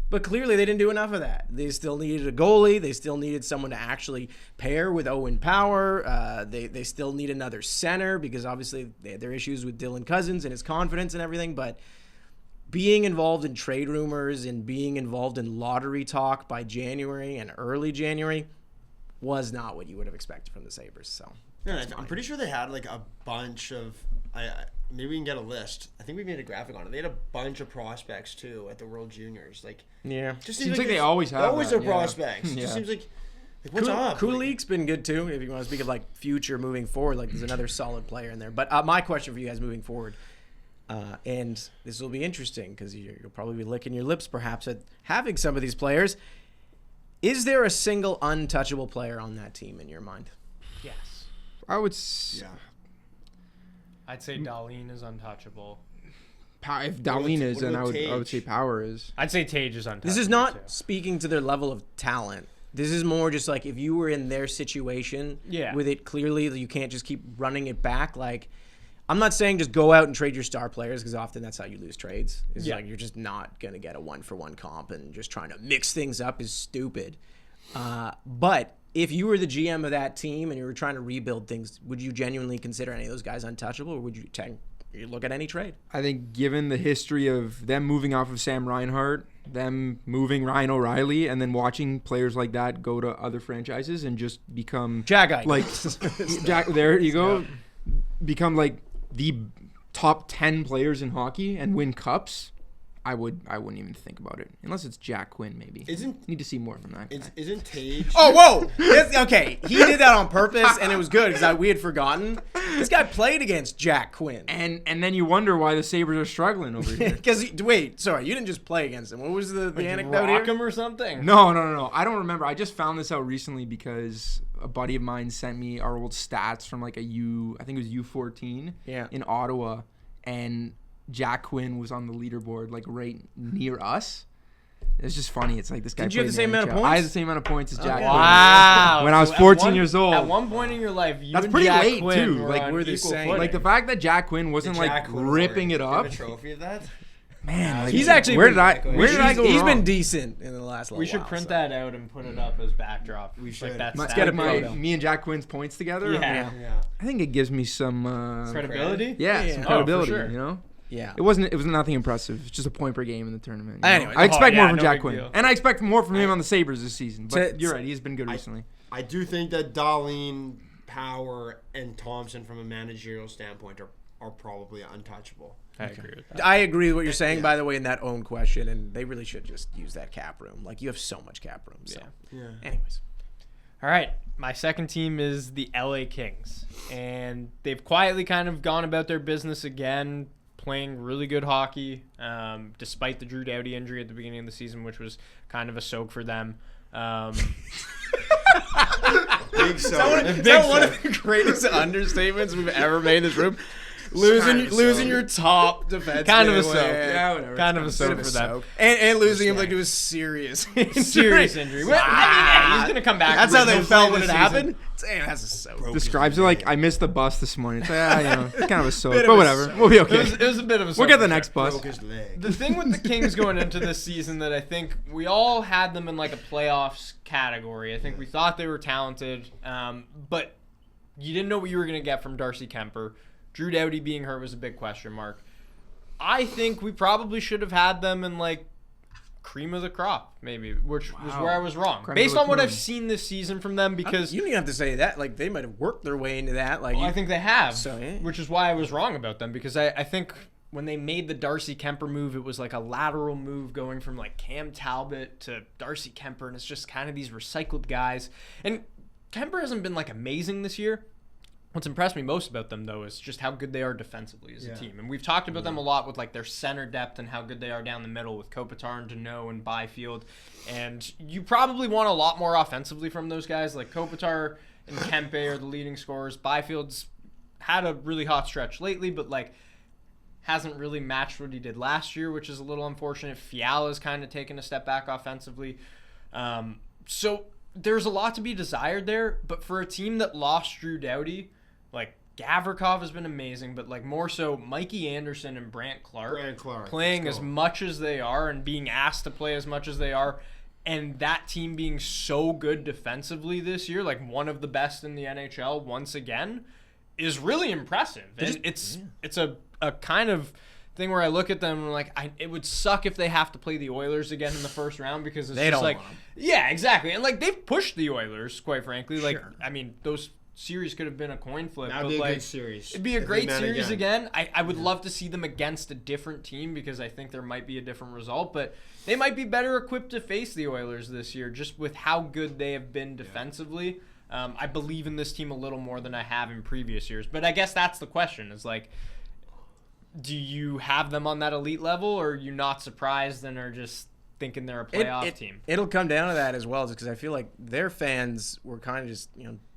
[SPEAKER 1] But clearly they didn't do enough of that. They still needed a goalie. They still needed someone to actually pair with Owen Power. They still need another center because obviously they had their issues with Dylan Cousins and his confidence and everything. But being involved in trade rumors and being involved in lottery talk by January and early January was not what you would have expected from the Sabres. So
[SPEAKER 3] Yeah, I'm pretty sure they had a bunch of. Maybe we can get a list. I think we made a graphic on it. They had a bunch of prospects too at the World Juniors.
[SPEAKER 1] yeah,
[SPEAKER 3] Just
[SPEAKER 4] Seems like they always have
[SPEAKER 3] always
[SPEAKER 4] that,
[SPEAKER 3] are
[SPEAKER 4] yeah.
[SPEAKER 3] prospects. It
[SPEAKER 4] Yeah.
[SPEAKER 3] just seems like what's up?
[SPEAKER 1] Kulik's been good too. If you want to speak of future moving forward, there's another solid player in there. But my question for you guys moving forward, and this will be interesting because you'll probably be licking your lips perhaps at having some of these players. Is there a single untouchable player on that team in your mind?
[SPEAKER 2] Yes.
[SPEAKER 4] I would.
[SPEAKER 3] Yeah.
[SPEAKER 2] I'd say Darlene is untouchable.
[SPEAKER 4] If Darlene is,
[SPEAKER 3] what
[SPEAKER 4] then
[SPEAKER 3] about
[SPEAKER 4] I would
[SPEAKER 3] Tage?
[SPEAKER 4] say Power is.
[SPEAKER 2] I'd say Tage is untouchable.
[SPEAKER 1] This is not
[SPEAKER 2] too.
[SPEAKER 1] speaking to their level of talent. This is more just if you were in their situation with it clearly, you can't just keep running it back. I'm not saying just go out and trade your star players because often that's how you lose trades. It's you're just not going to get a 1-for-1 comp, and just trying to mix things up is stupid. But if you were the GM of that team and you were trying to rebuild things, would you genuinely consider any of those guys untouchable, or would you look at any trade?
[SPEAKER 4] I think given the history of them moving off of Sam Reinhart, them moving Ryan O'Reilly, and then watching players like that go to other franchises and just become
[SPEAKER 1] Jack
[SPEAKER 4] Jack, there you go, become the top 10 players in hockey and win cups. I wouldn't even think about it unless it's Jack Quinn. Maybe need to see more from that guy.
[SPEAKER 3] Isn't Tage?
[SPEAKER 1] Oh, whoa! Okay, he did that on purpose, and it was good because we had forgotten. This guy played against Jack Quinn.
[SPEAKER 4] And then you wonder why the Sabres are struggling over here.
[SPEAKER 1] Because sorry, you didn't just play against him. What was the anecdote
[SPEAKER 2] Rock
[SPEAKER 1] here?
[SPEAKER 2] him or something?
[SPEAKER 4] No. I don't remember. I just found this out recently because a buddy of mine sent me our old stats from I think it was U14 in Ottawa, and Jack Quinn was on the leaderboard right near us. It's just funny. It's like this guy.
[SPEAKER 1] Did you have
[SPEAKER 4] played
[SPEAKER 1] the
[SPEAKER 4] in
[SPEAKER 1] same amount of
[SPEAKER 4] NHL.
[SPEAKER 1] points?
[SPEAKER 4] I had the same amount of points as Jack Quinn.
[SPEAKER 2] Wow.
[SPEAKER 4] When I was
[SPEAKER 2] So
[SPEAKER 4] 14 years old.
[SPEAKER 2] At one point in your life, you
[SPEAKER 4] That's
[SPEAKER 2] and
[SPEAKER 4] pretty
[SPEAKER 2] Jack
[SPEAKER 4] late,
[SPEAKER 2] Quinn
[SPEAKER 4] too.
[SPEAKER 2] were
[SPEAKER 4] Like,
[SPEAKER 2] on
[SPEAKER 1] we're the
[SPEAKER 2] equal
[SPEAKER 1] same.
[SPEAKER 2] footing.
[SPEAKER 4] Like the fact that Jack Quinn wasn't like ripping it up.
[SPEAKER 3] a trophy of that?
[SPEAKER 4] Man, like,
[SPEAKER 1] He's actually
[SPEAKER 4] where
[SPEAKER 1] been-
[SPEAKER 4] did I go
[SPEAKER 1] He's
[SPEAKER 4] wrong?
[SPEAKER 1] been decent in the last little
[SPEAKER 2] We should
[SPEAKER 1] while,
[SPEAKER 2] print
[SPEAKER 1] so.
[SPEAKER 2] that out and put it up as backdrop.
[SPEAKER 3] We should.
[SPEAKER 2] Like that
[SPEAKER 4] My,
[SPEAKER 2] stat
[SPEAKER 1] my-
[SPEAKER 2] photo.
[SPEAKER 4] me and Jack Quinn's points together.
[SPEAKER 2] Yeah.
[SPEAKER 4] I think it gives me some
[SPEAKER 2] Credibility?
[SPEAKER 4] yeah,
[SPEAKER 1] Yeah.
[SPEAKER 4] some
[SPEAKER 1] Oh,
[SPEAKER 2] for
[SPEAKER 4] credibility.
[SPEAKER 2] sure.
[SPEAKER 4] You know,
[SPEAKER 1] Yeah.
[SPEAKER 4] it was nothing impressive. It's just a point per game in the tournament. You know?
[SPEAKER 1] Anyway,
[SPEAKER 4] I expect more from
[SPEAKER 2] no
[SPEAKER 4] Jack
[SPEAKER 2] big
[SPEAKER 4] Quinn,
[SPEAKER 2] deal.
[SPEAKER 4] and I expect more from him on the Sabres this season. But
[SPEAKER 1] To-
[SPEAKER 4] you're right, he's been good recently.
[SPEAKER 3] I do think that Dahlin, Power, and Thompson from a managerial standpoint are probably untouchable.
[SPEAKER 2] I agree with that.
[SPEAKER 1] I agree with what you're saying, by the way, in that own question, and they really should just use that cap room. Like, you have so much cap room. So.
[SPEAKER 3] Yeah.
[SPEAKER 1] Anyways.
[SPEAKER 2] All right. My second team is the LA Kings. And they've quietly kind of gone about their business again, playing really good hockey, despite the Drew Doughty injury at the beginning of the season, which was kind of a soak for them.
[SPEAKER 3] Big so.
[SPEAKER 1] Is that one of the greatest understatements we've ever made in this room? Losing your top defense.
[SPEAKER 2] Kind of a soak.
[SPEAKER 1] Yeah,
[SPEAKER 4] whatever.
[SPEAKER 2] Kind of a
[SPEAKER 1] Bit
[SPEAKER 2] soak
[SPEAKER 1] of a
[SPEAKER 2] for them.
[SPEAKER 1] soak. And losing him like to a serious
[SPEAKER 2] Serious injury. Well, I mean, yeah, he's going to come back.
[SPEAKER 1] That's how they
[SPEAKER 2] Hopefully
[SPEAKER 1] felt when
[SPEAKER 2] this
[SPEAKER 1] it
[SPEAKER 2] season.
[SPEAKER 1] happened. Damn, that's a soak.
[SPEAKER 4] Describes it like I missed the bus this morning. It's like, you know, it's kind of a soak,
[SPEAKER 1] Bit of
[SPEAKER 4] but
[SPEAKER 1] a
[SPEAKER 4] whatever.
[SPEAKER 1] soak.
[SPEAKER 4] We'll be
[SPEAKER 2] It
[SPEAKER 4] okay.
[SPEAKER 2] was a bit of a soak.
[SPEAKER 4] We'll get the
[SPEAKER 2] for
[SPEAKER 4] next
[SPEAKER 2] sure.
[SPEAKER 4] bus.
[SPEAKER 3] Broke his leg.
[SPEAKER 2] The thing with the Kings going into this season that I think we all had them in like a playoffs category. I think we thought they were talented, but you didn't know what you were going to get from Darcy Kemper. Drew Doughty being hurt was a big question mark. I think we probably should have had them in like cream of the crop, maybe, which was where I was wrong.
[SPEAKER 4] Creme
[SPEAKER 2] Based
[SPEAKER 4] de la
[SPEAKER 2] on what
[SPEAKER 4] creme.
[SPEAKER 2] I've seen this season from them, because
[SPEAKER 1] You don't even have to say that. Like, they might have worked their way into that. Like,
[SPEAKER 2] I think they have,
[SPEAKER 1] So, yeah.
[SPEAKER 2] which is why I was wrong about them, because I think when they made the Darcy Kemper move, it was like a lateral move going from like Cam Talbot to Darcy Kemper, and it's just kind of these recycled guys. And Kemper hasn't been like amazing this year. What's impressed me most about them, though, is just how good they are defensively as a team. And we've talked about them a lot with like their center depth and how good they are down the middle with Kopitar and Deneau and Byfield. And you probably want a lot more offensively from those guys. Like Kopitar and Kempe are the leading scorers. Byfield's had a really hot stretch lately, but like hasn't really matched what he did last year, which is a little unfortunate. Fiala's kind of taken a step back offensively. So there's a lot to be desired there, but for a team that lost Drew Doughty, like Gavrikov has been amazing, but like more so Mikey Anderson and Brant Clark playing as much as they are and being asked to play as much as they are, and that team being so good defensively this year, like one of the best in the NHL once again, is really impressive. And it's a kind of thing where I look at them and I'm like, it would suck if they have to play the Oilers again in the first round, because it's
[SPEAKER 1] They
[SPEAKER 2] just
[SPEAKER 1] don't
[SPEAKER 2] like,
[SPEAKER 1] want 'em.
[SPEAKER 2] yeah, exactly. And like they've pushed the Oilers, quite frankly. Like,
[SPEAKER 1] Sure.
[SPEAKER 2] I mean, those series could have been a coin flip.
[SPEAKER 3] That'd
[SPEAKER 2] but
[SPEAKER 3] be a
[SPEAKER 2] like,
[SPEAKER 3] good series.
[SPEAKER 2] It'd be a
[SPEAKER 3] If they
[SPEAKER 2] great
[SPEAKER 3] met
[SPEAKER 2] series again. I would love to see them against a different team, because I think there might be a different result, but they might be better equipped to face the Oilers this year just with how good they have been defensively. I believe in this team a little more than I have in previous years, but I guess that's the question, is like, do you have them on that elite level, or are you not surprised and are just thinking they're a playoff team?
[SPEAKER 1] It'll come down to that as well, just because I feel like their fans were kind of just,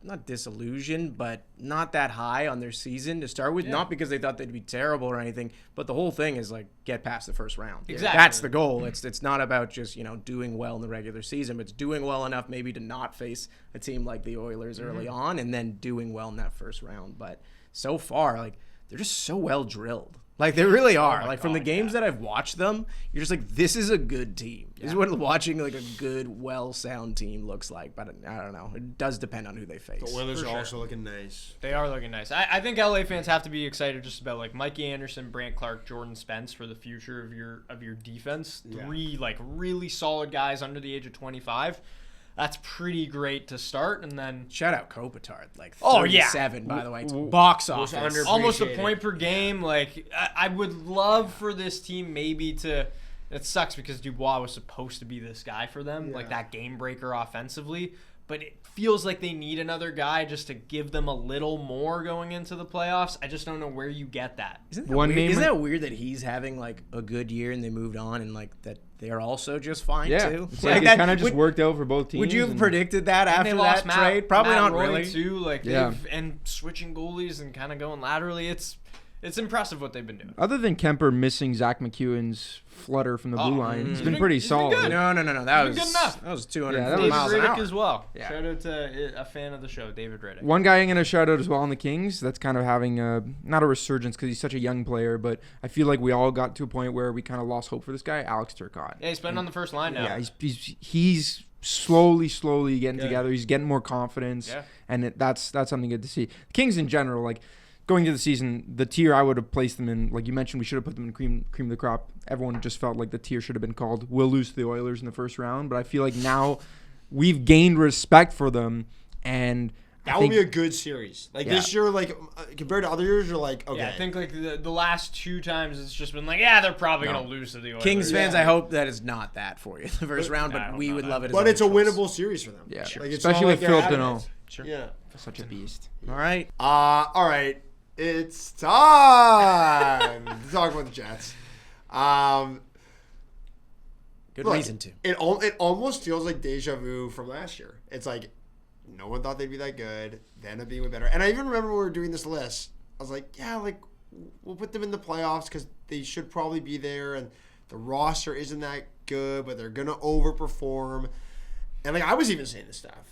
[SPEAKER 1] not disillusioned, but not that high on their season to start with.
[SPEAKER 2] Yeah.
[SPEAKER 1] Not because they thought they'd be terrible or anything, but the whole thing is like get past the first round.
[SPEAKER 2] Exactly.
[SPEAKER 1] That's the goal. It's not about just doing well in the regular season, but it's doing well enough maybe to not face a team like the Oilers early on, and then doing well in that first round. But so far, like, they're just so well drilled. Like, they really are. Like, from the games that I've watched them, you're just like, this is a good team. This is what watching like a good, well-sound team looks like. But I don't know. It does depend on who they face.
[SPEAKER 3] The Oilers
[SPEAKER 2] For
[SPEAKER 3] are
[SPEAKER 2] sure.
[SPEAKER 3] also looking nice.
[SPEAKER 2] They are looking nice. I think LA fans have to be excited just about like Mikey Anderson, Brant Clark, Jordan Spence for the future of your defense.
[SPEAKER 3] Yeah.
[SPEAKER 2] 3 like really solid guys under the age of 25. That's pretty great to start, and then
[SPEAKER 1] Shout out Kopitar, like 37,
[SPEAKER 2] Oh, yeah.
[SPEAKER 1] by the way. It's box
[SPEAKER 3] Most
[SPEAKER 1] office.
[SPEAKER 3] under-
[SPEAKER 2] almost a
[SPEAKER 3] Appreciate
[SPEAKER 2] point
[SPEAKER 3] it.
[SPEAKER 2] per game. Like I would love for this team maybe to. It sucks because Dubois was supposed to be this guy for them, like that game breaker offensively. But it feels like they need another guy just to give them a little more going into the playoffs. I just don't know where you get that.
[SPEAKER 1] Isn't that
[SPEAKER 4] One
[SPEAKER 1] weird?
[SPEAKER 4] name
[SPEAKER 1] Isn't
[SPEAKER 4] I-
[SPEAKER 1] that weird that he's having like a good year and they moved on, and like that they're also just fine
[SPEAKER 4] Yeah,
[SPEAKER 1] too?
[SPEAKER 4] it's like it
[SPEAKER 1] that
[SPEAKER 4] kind of just
[SPEAKER 1] would,
[SPEAKER 4] worked out for both teams.
[SPEAKER 1] Would you have
[SPEAKER 4] and-
[SPEAKER 1] predicted that
[SPEAKER 2] And
[SPEAKER 1] after
[SPEAKER 2] they lost
[SPEAKER 1] that trade? Probably
[SPEAKER 2] Matt
[SPEAKER 1] not
[SPEAKER 2] Roy
[SPEAKER 1] really.
[SPEAKER 2] too. Like
[SPEAKER 4] Yeah.
[SPEAKER 2] and switching goalies and kind of going laterally. It's It's impressive what they've been doing.
[SPEAKER 4] Other than Kemper missing Zach McEwen's flutter from the blue line, he's been pretty solid.
[SPEAKER 2] good.
[SPEAKER 1] No. That was
[SPEAKER 2] good enough.
[SPEAKER 1] That was 200
[SPEAKER 4] Yeah, that
[SPEAKER 2] David
[SPEAKER 1] miles an
[SPEAKER 2] Riddick
[SPEAKER 1] hour.
[SPEAKER 2] as well.
[SPEAKER 4] Yeah.
[SPEAKER 2] Shout out to a fan of the show, David Riddick.
[SPEAKER 4] One guy I'm going to shout out as well on the Kings that's kind of having not a resurgence because he's such a young player, but I feel like we all got to a point where we kind of lost hope for this guy, Alex Turcotte.
[SPEAKER 2] Yeah, he's been on the first line now.
[SPEAKER 4] Yeah, he's slowly getting
[SPEAKER 2] Good.
[SPEAKER 4] together. He's getting more confidence,
[SPEAKER 2] Yeah.
[SPEAKER 4] and that's something good to see. The Kings in general, like going into the season, the tier I would have placed them in, like you mentioned, we should have put them in cream of the crop. Everyone just felt like the tier should have been called "We'll lose to the Oilers in the first round," but I feel like now we've gained respect for them, and
[SPEAKER 3] That will be a good series. Like
[SPEAKER 4] Yeah.
[SPEAKER 3] this year, like compared to other years, you're like, okay.
[SPEAKER 2] Yeah, I think like the last 2 times it's just been like, yeah, they're probably gonna lose to the Oilers.
[SPEAKER 1] Kings fans,
[SPEAKER 3] Yeah.
[SPEAKER 1] I hope that is not that for you the first round,
[SPEAKER 2] I
[SPEAKER 1] but
[SPEAKER 2] don't
[SPEAKER 1] we
[SPEAKER 2] know
[SPEAKER 1] would
[SPEAKER 2] that.
[SPEAKER 1] love it.
[SPEAKER 3] But
[SPEAKER 1] as
[SPEAKER 3] it's a winnable series for them.
[SPEAKER 4] Yeah,
[SPEAKER 3] Like, it's
[SPEAKER 4] especially
[SPEAKER 3] not
[SPEAKER 4] with
[SPEAKER 3] like they're
[SPEAKER 4] Philip
[SPEAKER 3] having
[SPEAKER 4] Deneau.
[SPEAKER 3] it.
[SPEAKER 1] Sure.
[SPEAKER 3] Yeah.
[SPEAKER 4] Such a beast.
[SPEAKER 1] All right.
[SPEAKER 3] All right. It's time to talk about the Jets.
[SPEAKER 1] Good
[SPEAKER 3] Look,
[SPEAKER 1] reason to.
[SPEAKER 3] It almost feels like deja vu from last year. It's like no one thought they'd be that good. They ended up being way better. And I even remember when we were doing this list, I was like, yeah, like we'll put them in the playoffs because they should probably be there. And the roster isn't that good, but they're gonna overperform. And like I was even saying this stuff.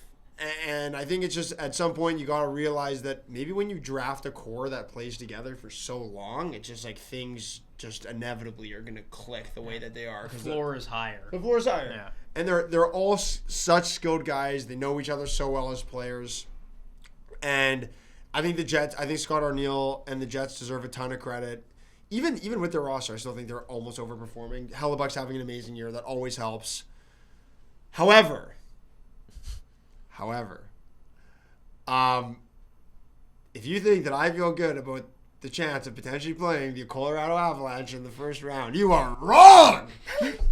[SPEAKER 3] And I think it's just at some point you gotta realize that maybe when you draft a core that plays together for so long, it's just like things just inevitably are gonna click the way that they are.
[SPEAKER 2] The floor is higher.
[SPEAKER 3] The floor is higher.
[SPEAKER 2] Yeah.
[SPEAKER 3] And they're all such skilled guys. They know each other so well as players. And I think Scott Arniel and the Jets deserve a ton of credit. Even with their roster, I still think they're almost overperforming. Hellebuck's having an amazing year. That always helps. However, if you think that I feel good about the chance of potentially playing the Colorado Avalanche in the first round, you are wrong.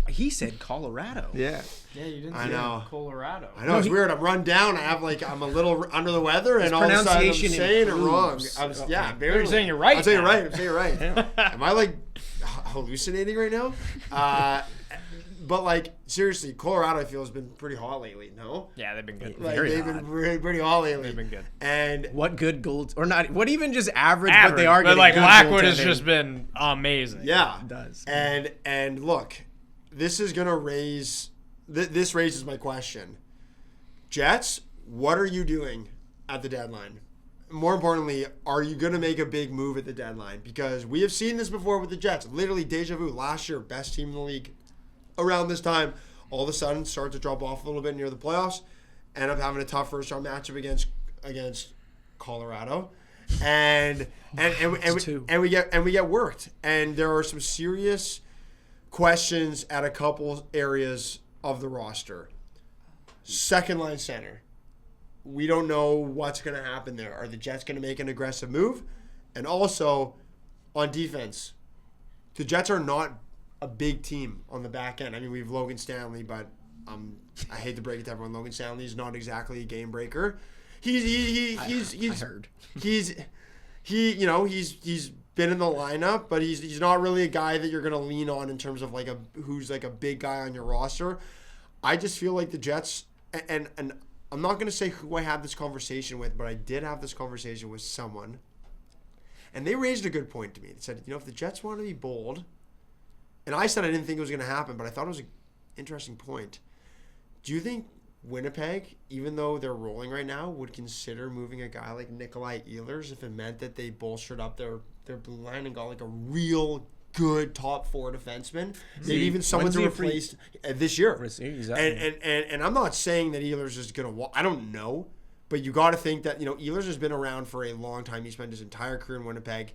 [SPEAKER 1] He said Colorado.
[SPEAKER 4] Yeah.
[SPEAKER 2] Yeah, you didn't
[SPEAKER 3] I
[SPEAKER 2] say
[SPEAKER 3] know.
[SPEAKER 2] Colorado.
[SPEAKER 3] I know it's weird. I'm run down. I'm a little under the weather, and all of a sudden I'm
[SPEAKER 1] pronunciation
[SPEAKER 3] saying it wrong.
[SPEAKER 1] improves.
[SPEAKER 3] Barely.
[SPEAKER 2] You're saying you're right
[SPEAKER 3] I'm saying
[SPEAKER 2] now.
[SPEAKER 3] you're right. Am I like hallucinating right now? But like seriously, Colorado I feel has been pretty hot lately. No,
[SPEAKER 2] Yeah, they've been good.
[SPEAKER 3] like
[SPEAKER 1] Very
[SPEAKER 3] they've
[SPEAKER 1] hot.
[SPEAKER 3] been pretty hot lately.
[SPEAKER 2] They've been good.
[SPEAKER 3] And
[SPEAKER 1] What good gold or not? What even just average?
[SPEAKER 2] Average,
[SPEAKER 1] but they are
[SPEAKER 2] but
[SPEAKER 1] getting
[SPEAKER 2] like
[SPEAKER 1] good
[SPEAKER 2] Blackwood has
[SPEAKER 1] goaltending.
[SPEAKER 2] just been amazing.
[SPEAKER 3] yeah,
[SPEAKER 1] It does.
[SPEAKER 3] And look, this is gonna raise. This raises my question. Jets, what are you doing at the deadline? More importantly, are you going to make a big move at the deadline? Because we have seen this before with the Jets. Literally deja vu. Last year, best team in the league. Around this time, all of a sudden, start to drop off a little bit near the playoffs. End up having a tough first round matchup against Colorado, and we get worked. And there are some serious questions at a couple areas of the roster. Second line center. We don't know what's going to happen there. Are the Jets going to make an aggressive move? And also, on defense, the Jets are not a big team on the back end. I mean, we have Logan Stanley, but I hate to break it to everyone. Logan Stanley is not exactly a game breaker. He's been in the lineup, but he's not really a guy that you're going to lean on in terms of who's like a big guy on your roster. I just feel like the Jets and I'm not going to say who I had this conversation with, but I did have this conversation with someone. And they raised a good point to me. They said, if the Jets want to be bold, and I said I didn't think it was going to happen, but I thought it was an interesting point. Do you think Winnipeg, even though they're rolling right now, would consider moving a guy like Nikolai Ehlers if it meant that they bolstered up their blue line and got like a real good top 4 defenseman? Maybe even someone to replace this year.
[SPEAKER 1] Exactly.
[SPEAKER 3] And I'm not saying that Ehlers is going to I don't know, but you got to think that Ehlers has been around for a long time. He spent his entire career in Winnipeg.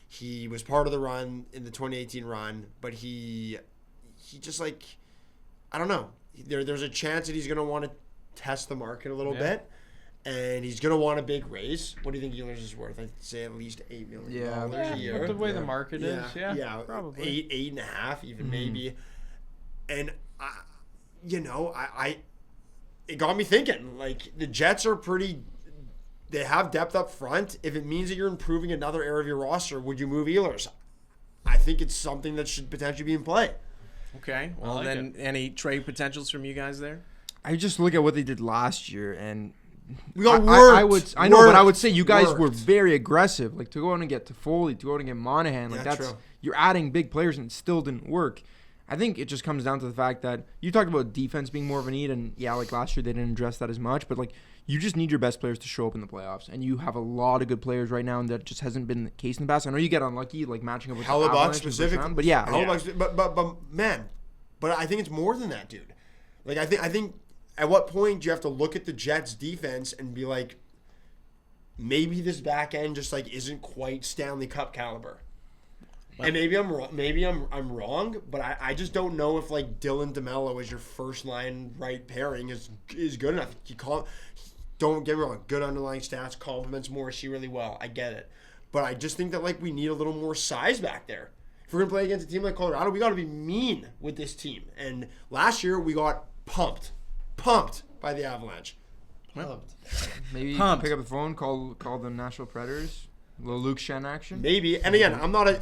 [SPEAKER 3] He was part of the run in the 2018 run, but he just like I don't know. There's a chance that he's going to want to test the market a little bit. And he's going to want a big raise. What do you think Ehlers is worth? I'd say at least $8 million a year.
[SPEAKER 2] With the way the market is,
[SPEAKER 3] Yeah,
[SPEAKER 2] probably.
[SPEAKER 3] 8.5 even maybe. And, it got me thinking. Like, the Jets are they have depth up front. If it means that you're improving another area of your roster, would you move Ehlers? I think it's something that should potentially be in play.
[SPEAKER 1] Okay. Well, any trade potentials from you guys there?
[SPEAKER 4] I just look at what they did last year, and
[SPEAKER 3] We got
[SPEAKER 4] I know, but I would say you guys
[SPEAKER 3] worked.
[SPEAKER 4] were very aggressive. Like to go out and get Toffoli, to go out and get Monahan. Like
[SPEAKER 3] Yeah,
[SPEAKER 4] that's
[SPEAKER 3] true.
[SPEAKER 4] you're adding big players and it still didn't work. I think it just comes down to the fact that you talked about defense being more of a need, and yeah, like last year they didn't address that as much. But like you just need your best players to show up in the playoffs, and you have a lot of good players right now, and that just hasn't been the case in the past. I know you get unlucky, like matching up with the
[SPEAKER 3] Hellebuck
[SPEAKER 4] Avalanche in the first
[SPEAKER 3] specifically,
[SPEAKER 4] round, but yeah,
[SPEAKER 3] Hellebuck, but man, but I think it's more than that, dude. Like I think at what point do you have to look at the Jets defense and be like, maybe this back end just like isn't quite Stanley Cup caliber. And maybe I'm wrong. Maybe I'm wrong, but I just don't know if like Dylan DeMello as your first line right pairing is good enough. Don't get me wrong, good underlying stats, complements Morrissey really well. I get it, but I just think that like we need a little more size back there. If we're gonna play against a team like Colorado, we got to be mean with this team. And last year we got pumped by the Avalanche.
[SPEAKER 4] maybe
[SPEAKER 1] Pumped.
[SPEAKER 4] pick up the phone, call the Nashville Predators. A little Luke Shen action.
[SPEAKER 3] Maybe, and again, I'm not a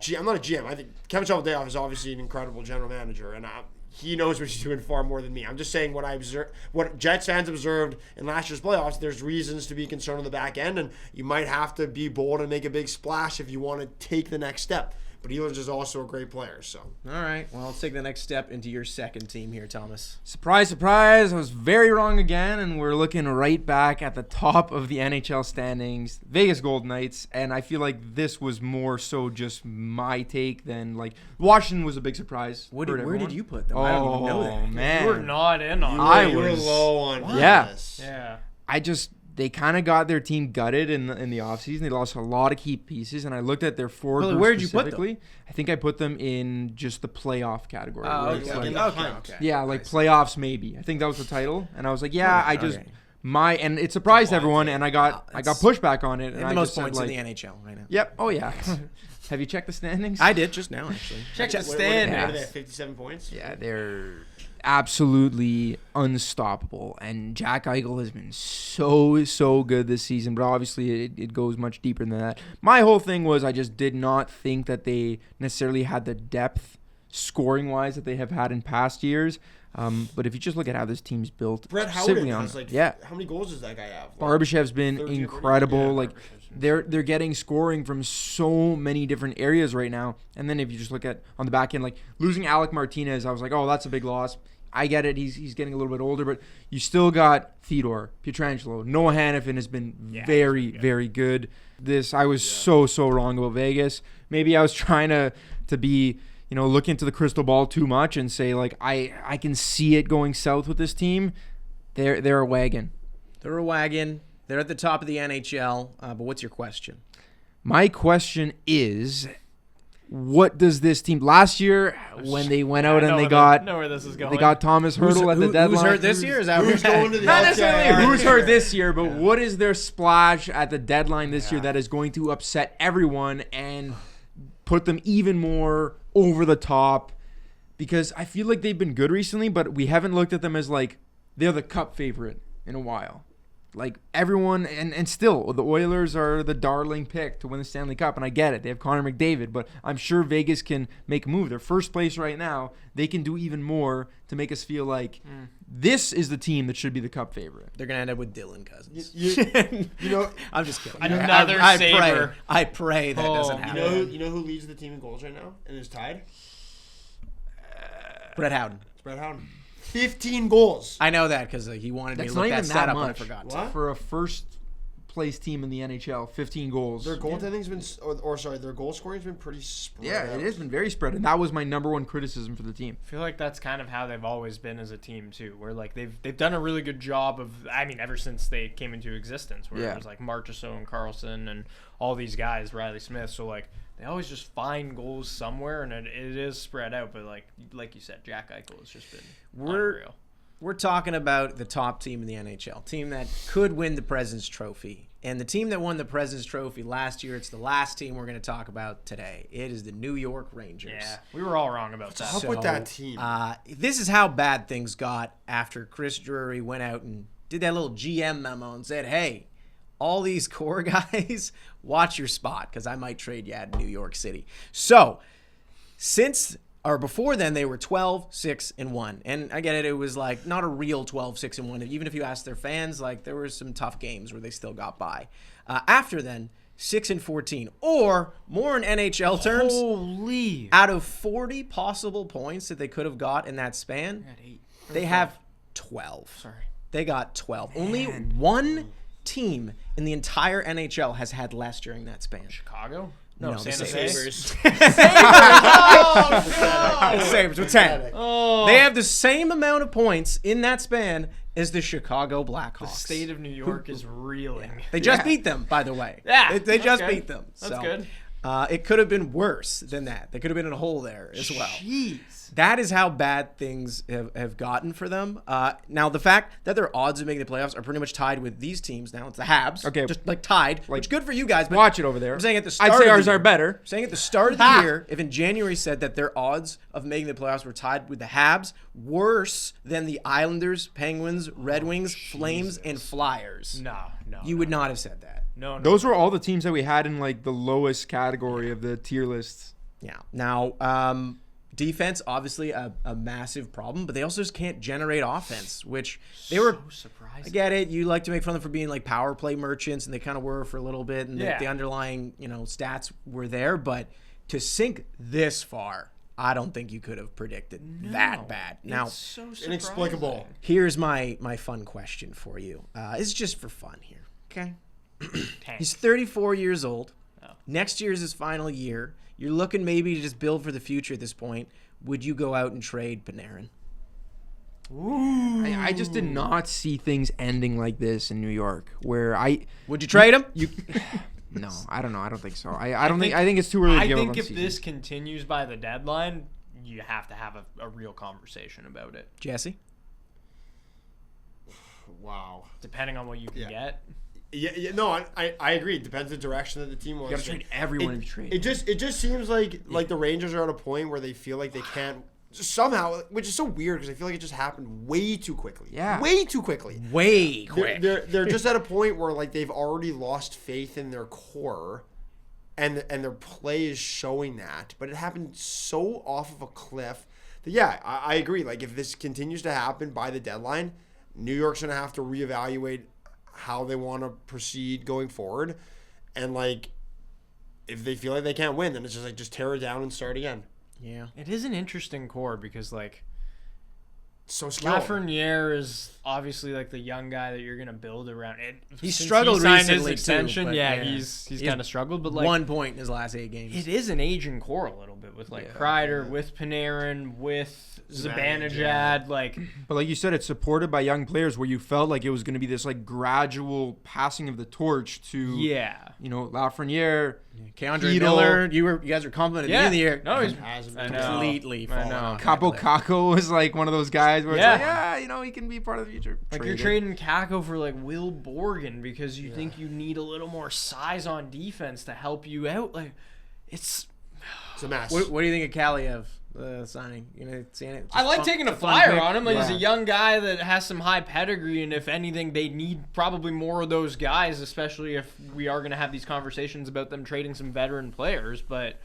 [SPEAKER 3] GM. I think Kevin Cheveldayoff is obviously an incredible general manager, and he knows what he's doing far more than me. I'm just saying what Jets fans observed in last year's playoffs. There's reasons to be concerned on the back end, and you might have to be bold and make a big splash if you want to take the next step. But Ehlers is also a great player, so.
[SPEAKER 1] All right. Well, let's take the next step into your second team here, Thomas.
[SPEAKER 4] Surprise, surprise. I was very wrong again, and we're looking right back at the top of the NHL standings, Vegas Golden Knights, and I feel like this was more so just my take than, like, Washington was a big surprise.
[SPEAKER 1] Where
[SPEAKER 4] everyone.
[SPEAKER 1] did you put them? I don't even know that.
[SPEAKER 4] Man.
[SPEAKER 2] You were not in on
[SPEAKER 3] You were
[SPEAKER 4] was-
[SPEAKER 3] low on
[SPEAKER 4] Yeah.
[SPEAKER 3] this.
[SPEAKER 2] Yeah.
[SPEAKER 4] They kind of got their team gutted in the offseason. They lost a lot of key pieces, and I looked at their forward
[SPEAKER 1] Well,
[SPEAKER 4] group
[SPEAKER 1] where'd you put them?
[SPEAKER 4] specifically. I think I put them in just the playoff category.
[SPEAKER 1] Oh,
[SPEAKER 4] where it's
[SPEAKER 1] okay.
[SPEAKER 4] like-
[SPEAKER 1] Okay.
[SPEAKER 4] yeah, like
[SPEAKER 1] Nice.
[SPEAKER 4] playoffs maybe. I think that was the title, and I was like, yeah, I just
[SPEAKER 1] Okay.
[SPEAKER 4] and it surprised everyone, and I got pushback on it. And
[SPEAKER 1] And
[SPEAKER 4] I
[SPEAKER 1] the most
[SPEAKER 4] just said,
[SPEAKER 1] points
[SPEAKER 4] like,
[SPEAKER 1] in the NHL right now.
[SPEAKER 4] Yep. Oh yeah. Have you checked the standings?
[SPEAKER 1] I did just now, actually.
[SPEAKER 2] Check the
[SPEAKER 3] What are
[SPEAKER 2] standings.
[SPEAKER 3] they at, 57 points?
[SPEAKER 4] Yeah, they're absolutely unstoppable. And Jack Eichel has been so good this season, but obviously it goes much deeper than that. My whole thing was I just did not think that they necessarily had the depth scoring-wise that they have had in past years. But if you just look at how this team's built,
[SPEAKER 3] Brett
[SPEAKER 4] simply
[SPEAKER 3] Howden
[SPEAKER 4] on-
[SPEAKER 3] has like,
[SPEAKER 4] yeah.
[SPEAKER 3] how many goals does that guy have?
[SPEAKER 4] Barbashev's been
[SPEAKER 3] 13 or 14?
[SPEAKER 4] incredible.
[SPEAKER 3] Yeah,
[SPEAKER 4] Like
[SPEAKER 3] Barbashev's
[SPEAKER 4] they're getting scoring from so many different areas right now. And then if you just look at on the back end, like losing Alec Martinez, I was like, oh, that's a big loss. I get it. He's getting a little bit older, but you still got Theodore, Pietrangelo. Noah Hannafin has been very good. I was so wrong about Vegas. Maybe I was trying to be, look into the crystal ball too much and say like I can see it going south with this team. They're a wagon.
[SPEAKER 1] They're a wagon. They're at the top of the NHL. But what's your question?
[SPEAKER 4] My question is, what does this team last year when they went out and they got
[SPEAKER 2] know where this is going.
[SPEAKER 4] they got Thomas Hurdle at the deadline?
[SPEAKER 1] Who's hurt this year? Is that
[SPEAKER 3] Who's going to the
[SPEAKER 4] Not
[SPEAKER 3] LTIR?
[SPEAKER 4] necessarily who's hurt this year, but what is their splash at the deadline this year that is going to upset everyone and put them even more over the top? Because I feel like they've been good recently, but we haven't looked at them as like they're the cup favorite in a while. Like everyone, and still, the Oilers are the darling pick to win the Stanley Cup, and I get it. They have Connor McDavid, but I'm sure Vegas can make a move. They're first place right now. They can do even more to make us feel like this is the team that should be the Cup favorite.
[SPEAKER 1] They're going to end up with Dylan Cousins. I'm just kidding.
[SPEAKER 2] Another
[SPEAKER 1] I
[SPEAKER 2] Sabre.
[SPEAKER 1] pray that doesn't happen.
[SPEAKER 3] You know who leads the team in goals right now and is tied?
[SPEAKER 1] Brett Howden.
[SPEAKER 3] It's Brett Howden. 15 goals.
[SPEAKER 1] I know that because he wanted me
[SPEAKER 4] That's
[SPEAKER 1] to look
[SPEAKER 4] not
[SPEAKER 1] that
[SPEAKER 4] even
[SPEAKER 1] stat
[SPEAKER 4] that
[SPEAKER 1] up, but I
[SPEAKER 4] much.
[SPEAKER 1] forgot.
[SPEAKER 3] What?
[SPEAKER 4] For a first place team in the NHL, 15 goals.
[SPEAKER 3] Their goaltending's been, their goal scoring's been pretty spread
[SPEAKER 4] Yeah,
[SPEAKER 3] out.
[SPEAKER 4] it has been very spread, and that was my number one criticism for the team.
[SPEAKER 2] I feel like that's kind of how they've always been as a team too, where like they've done a really good job of, ever since they came into existence, where it was like Marchessault and Carlson and all these guys, Riley Smith. So like they always just find goals somewhere, and it is spread out. But like you said, Jack Eichel has just been unreal.
[SPEAKER 1] We're talking about the top team in the NHL, team that could win the President's Trophy. And the team that won the President's Trophy last year, it's the last team we're going to talk about today. It is the New York Rangers.
[SPEAKER 2] Yeah, we were all wrong about that.
[SPEAKER 3] Up with that team.
[SPEAKER 1] This is how bad things got after Chris Drury went out and did that little GM memo and said, hey, all these core guys, watch your spot because I might trade you out of New York City. So, since or before then, they were 12-6-1. And I get it. It was like not a real 12-6-1. Even if you ask their fans, like there were some tough games where they still got by. After then, 6-14, or more in NHL terms,
[SPEAKER 4] Holy.
[SPEAKER 1] out of 40 possible points that they could have got in that span, they have 12.
[SPEAKER 2] Sorry.
[SPEAKER 1] They got 12. Only one team in the entire NHL has had less during that span.
[SPEAKER 2] Chicago?
[SPEAKER 1] No,
[SPEAKER 2] No,
[SPEAKER 1] the
[SPEAKER 2] San Jose.
[SPEAKER 3] Sabres.
[SPEAKER 1] The Sabres with 10.
[SPEAKER 2] Oh,
[SPEAKER 1] They have the same amount of points in that span as the Chicago Blackhawks.
[SPEAKER 2] the state of New York is reeling.
[SPEAKER 1] They just beat them, by the way.
[SPEAKER 2] Yeah,
[SPEAKER 1] They
[SPEAKER 2] that's
[SPEAKER 1] just
[SPEAKER 2] good.
[SPEAKER 1] beat them.
[SPEAKER 2] That's
[SPEAKER 1] So,
[SPEAKER 2] good.
[SPEAKER 1] It could have been worse than that. They could have been in a hole there as well.
[SPEAKER 4] Jeez.
[SPEAKER 1] That is how bad things have gotten for them. Now, the fact that their odds of making the playoffs are pretty much tied with these teams now. It's the Habs.
[SPEAKER 4] Okay.
[SPEAKER 1] Just like tied, which good for you guys. But
[SPEAKER 4] Watch it over there.
[SPEAKER 1] I'm saying at the start
[SPEAKER 4] I'd say
[SPEAKER 1] of
[SPEAKER 4] ours
[SPEAKER 1] the
[SPEAKER 4] are
[SPEAKER 1] year-
[SPEAKER 4] better.
[SPEAKER 1] saying at the start of the year, if in January said that their odds of making the playoffs were tied with the Habs, worse than the Islanders, Penguins, Red Wings, Flames, and Flyers,
[SPEAKER 2] No.
[SPEAKER 1] you would not have said that.
[SPEAKER 2] No.
[SPEAKER 4] Those were all the teams that we had in like the lowest category of the tier lists.
[SPEAKER 1] Yeah. Now, defense, obviously a massive problem, but they also just can't generate offense, which they were.
[SPEAKER 2] So surprising.
[SPEAKER 1] I get it. You like to make fun of them for being like power play merchants, and they kind of were for a little bit, and
[SPEAKER 2] Yeah.
[SPEAKER 1] the underlying stats were there. But to sink this far, I don't think you could have predicted that bad. Now,
[SPEAKER 2] It's so surprising.
[SPEAKER 3] Inexplicable.
[SPEAKER 1] here's my fun question for you. It's just for fun here, okay? He's 34 years old.
[SPEAKER 2] Oh.
[SPEAKER 1] Next year is his final year. You're looking maybe to just build for the future at this point. Would you go out and trade Panarin?
[SPEAKER 4] I just did not see things ending like this in New York, where
[SPEAKER 1] Would you trade him?
[SPEAKER 4] no, I don't know. I don't think so. I think it's too early to
[SPEAKER 2] I
[SPEAKER 4] give
[SPEAKER 2] think
[SPEAKER 4] up on
[SPEAKER 2] if
[SPEAKER 4] season.
[SPEAKER 2] this continues by the deadline, you have to have a real conversation about it.
[SPEAKER 1] Jesse?
[SPEAKER 3] Wow.
[SPEAKER 2] Depending on what you can
[SPEAKER 3] Yeah.
[SPEAKER 2] get.
[SPEAKER 3] Yeah, no, I agree. It depends the direction that the team wants.
[SPEAKER 4] You gotta
[SPEAKER 3] to.
[SPEAKER 4] trade everyone if you trade.
[SPEAKER 3] It just seems like the Rangers are at a point where they feel like they can't somehow, which is so weird because I feel like it just happened way too quickly.
[SPEAKER 4] Yeah.
[SPEAKER 3] way too quickly.
[SPEAKER 1] Way quick.
[SPEAKER 3] They're just at a point where like they've already lost faith in their core, and their play is showing that. But it happened so off of a cliff that yeah, I agree. Like if this continues to happen by the deadline, New York's gonna have to reevaluate how they want to proceed going forward, and like if they feel like they can't win, then it's just like just tear it down and start again.
[SPEAKER 1] Yeah.
[SPEAKER 2] It is an interesting core because like
[SPEAKER 3] So skilled.
[SPEAKER 2] Lafreniere is obviously like the young guy that you're gonna build around.
[SPEAKER 1] He
[SPEAKER 2] Since
[SPEAKER 1] struggled
[SPEAKER 2] he signed
[SPEAKER 1] recently,
[SPEAKER 2] his
[SPEAKER 1] too,
[SPEAKER 2] extension.
[SPEAKER 1] but
[SPEAKER 2] yeah,
[SPEAKER 1] yeah.
[SPEAKER 2] he's
[SPEAKER 1] He's
[SPEAKER 2] kind of struggled, but like
[SPEAKER 1] 1 point in his last 8 games.
[SPEAKER 2] it is an aging core a little bit with like Kreider, with Panarin, with Zibanejad. Like
[SPEAKER 4] But like you said, it's supported by young players where you felt like it was going to be this like gradual passing of the torch to Lafreniere.
[SPEAKER 1] Keandre
[SPEAKER 4] Heedle.
[SPEAKER 1] Miller, you guys were complimented at the end of the year.
[SPEAKER 2] No, he's
[SPEAKER 3] Hasn't
[SPEAKER 2] I
[SPEAKER 3] been
[SPEAKER 2] know.
[SPEAKER 1] completely
[SPEAKER 2] I
[SPEAKER 1] fallen
[SPEAKER 2] know.
[SPEAKER 1] off.
[SPEAKER 4] Capo
[SPEAKER 1] that cliff.
[SPEAKER 4] Caco was like one of those guys where
[SPEAKER 2] Yeah.
[SPEAKER 4] it's like, he can be part of the future.
[SPEAKER 2] Like
[SPEAKER 4] Trade
[SPEAKER 2] you're
[SPEAKER 4] it.
[SPEAKER 2] trading Kako for like Will Borgen because you think you need a little more size on defense to help you out. Like it's
[SPEAKER 3] It's a mess.
[SPEAKER 1] What do you think of Kaliev signing? Seeing it?
[SPEAKER 2] I like
[SPEAKER 1] Just
[SPEAKER 2] taking a
[SPEAKER 1] fun
[SPEAKER 2] flyer
[SPEAKER 1] pick?
[SPEAKER 2] on him. Like he's a
[SPEAKER 1] Yeah.
[SPEAKER 2] young guy that has some high pedigree, and if anything, they need probably more of those guys, especially if we are going to have these conversations about them trading some veteran players. But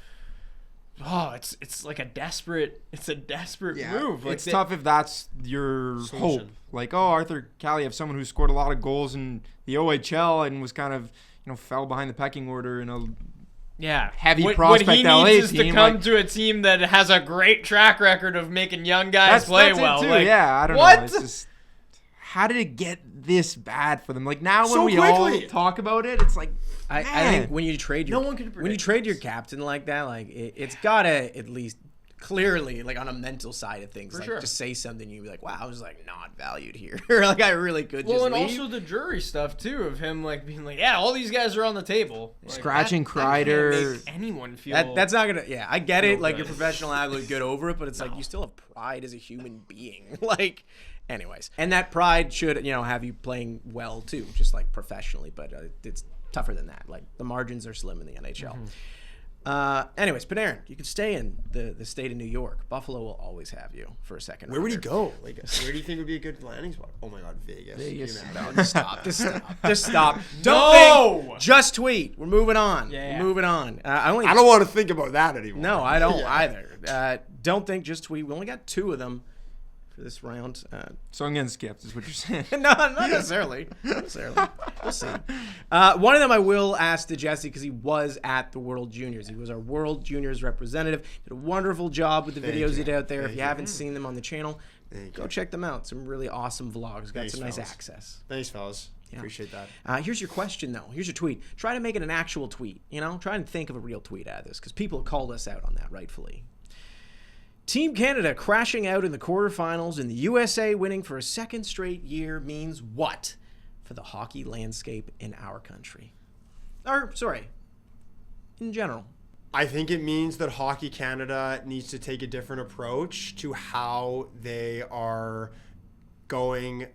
[SPEAKER 2] it's like a desperate move. Like
[SPEAKER 4] It's tough if that's your hope. Like, Arthur Kaliev, someone who scored a lot of goals in the OHL and was kind of, fell behind the pecking order in a
[SPEAKER 2] Yeah,
[SPEAKER 4] heavy
[SPEAKER 2] what
[SPEAKER 4] prospect
[SPEAKER 2] he
[SPEAKER 4] LA
[SPEAKER 2] needs is to
[SPEAKER 4] team,
[SPEAKER 2] come
[SPEAKER 4] like-
[SPEAKER 2] to a team that has a great track record of making young guys play
[SPEAKER 4] that's
[SPEAKER 2] well.
[SPEAKER 4] It too.
[SPEAKER 2] Like,
[SPEAKER 4] Yeah, I don't
[SPEAKER 2] what?
[SPEAKER 4] know. It's just, how did it get this bad for them? Like now, when
[SPEAKER 3] So
[SPEAKER 4] we
[SPEAKER 3] quickly.
[SPEAKER 4] all talk about it, it's like,
[SPEAKER 1] I
[SPEAKER 4] man.
[SPEAKER 1] think when you trade your
[SPEAKER 2] No one could
[SPEAKER 1] when you
[SPEAKER 2] predict
[SPEAKER 1] trade your
[SPEAKER 2] this.
[SPEAKER 1] captain like that, like it's gotta at least clearly like on a mental side of things, like
[SPEAKER 2] sure.
[SPEAKER 1] just say something you'd be like, wow, I was like not valued here. Like I really could
[SPEAKER 2] Well,
[SPEAKER 1] just
[SPEAKER 2] and
[SPEAKER 1] leave.
[SPEAKER 2] also the jury stuff too of him like being like, yeah, all these guys are on the table. Like,
[SPEAKER 4] Scratching
[SPEAKER 2] that can't
[SPEAKER 4] Kreider.
[SPEAKER 2] make anyone feel
[SPEAKER 1] That's not gonna. Yeah, I get it.
[SPEAKER 2] feel
[SPEAKER 1] Like
[SPEAKER 2] good.
[SPEAKER 1] you're professional athlete, get over it. But it's like you still have pride as a human being. Like, anyways, and that pride should have you playing well too, just like professionally. But it's tougher than that. Like the margins are slim in the NHL. Anyways, Panarin, you can stay in the state of New York. Buffalo will always have you for a second.
[SPEAKER 3] Where would he
[SPEAKER 1] rounder.
[SPEAKER 3] go? Like, where do you think would be a good landing spot? Oh my God, Vegas.
[SPEAKER 4] Vegas.
[SPEAKER 3] Can you imagine?
[SPEAKER 1] No, just stop. Just stop. Don't
[SPEAKER 2] No!
[SPEAKER 1] think. Just tweet. We're moving on.
[SPEAKER 2] Yeah.
[SPEAKER 1] We're moving on.
[SPEAKER 3] I don't want to think about that anymore.
[SPEAKER 1] No, I don't
[SPEAKER 3] Yeah.
[SPEAKER 1] either. don't think, just tweet. We only got 2 of them for this round.
[SPEAKER 4] So I'm getting skipped, is what you're saying.
[SPEAKER 1] No, not necessarily. We'll see. One of them I will ask to Jesse because he was at the World Juniors. He was our World Juniors representative. Did a wonderful job with the videos he did out there. If you haven't seen them on the channel, go check them out. Some really awesome vlogs. Got some nice access.
[SPEAKER 3] Thanks, fellas. Yeah. Appreciate that.
[SPEAKER 1] Here's your question, though. Here's your tweet. Try to make it an actual tweet. Try and think of a real tweet out of this because people called us out on that, rightfully. Team Canada crashing out in the quarterfinals and the USA winning for a second straight year means what for the hockey landscape in our country? In general.
[SPEAKER 3] I think it means that Hockey Canada needs to take a different approach to how they are going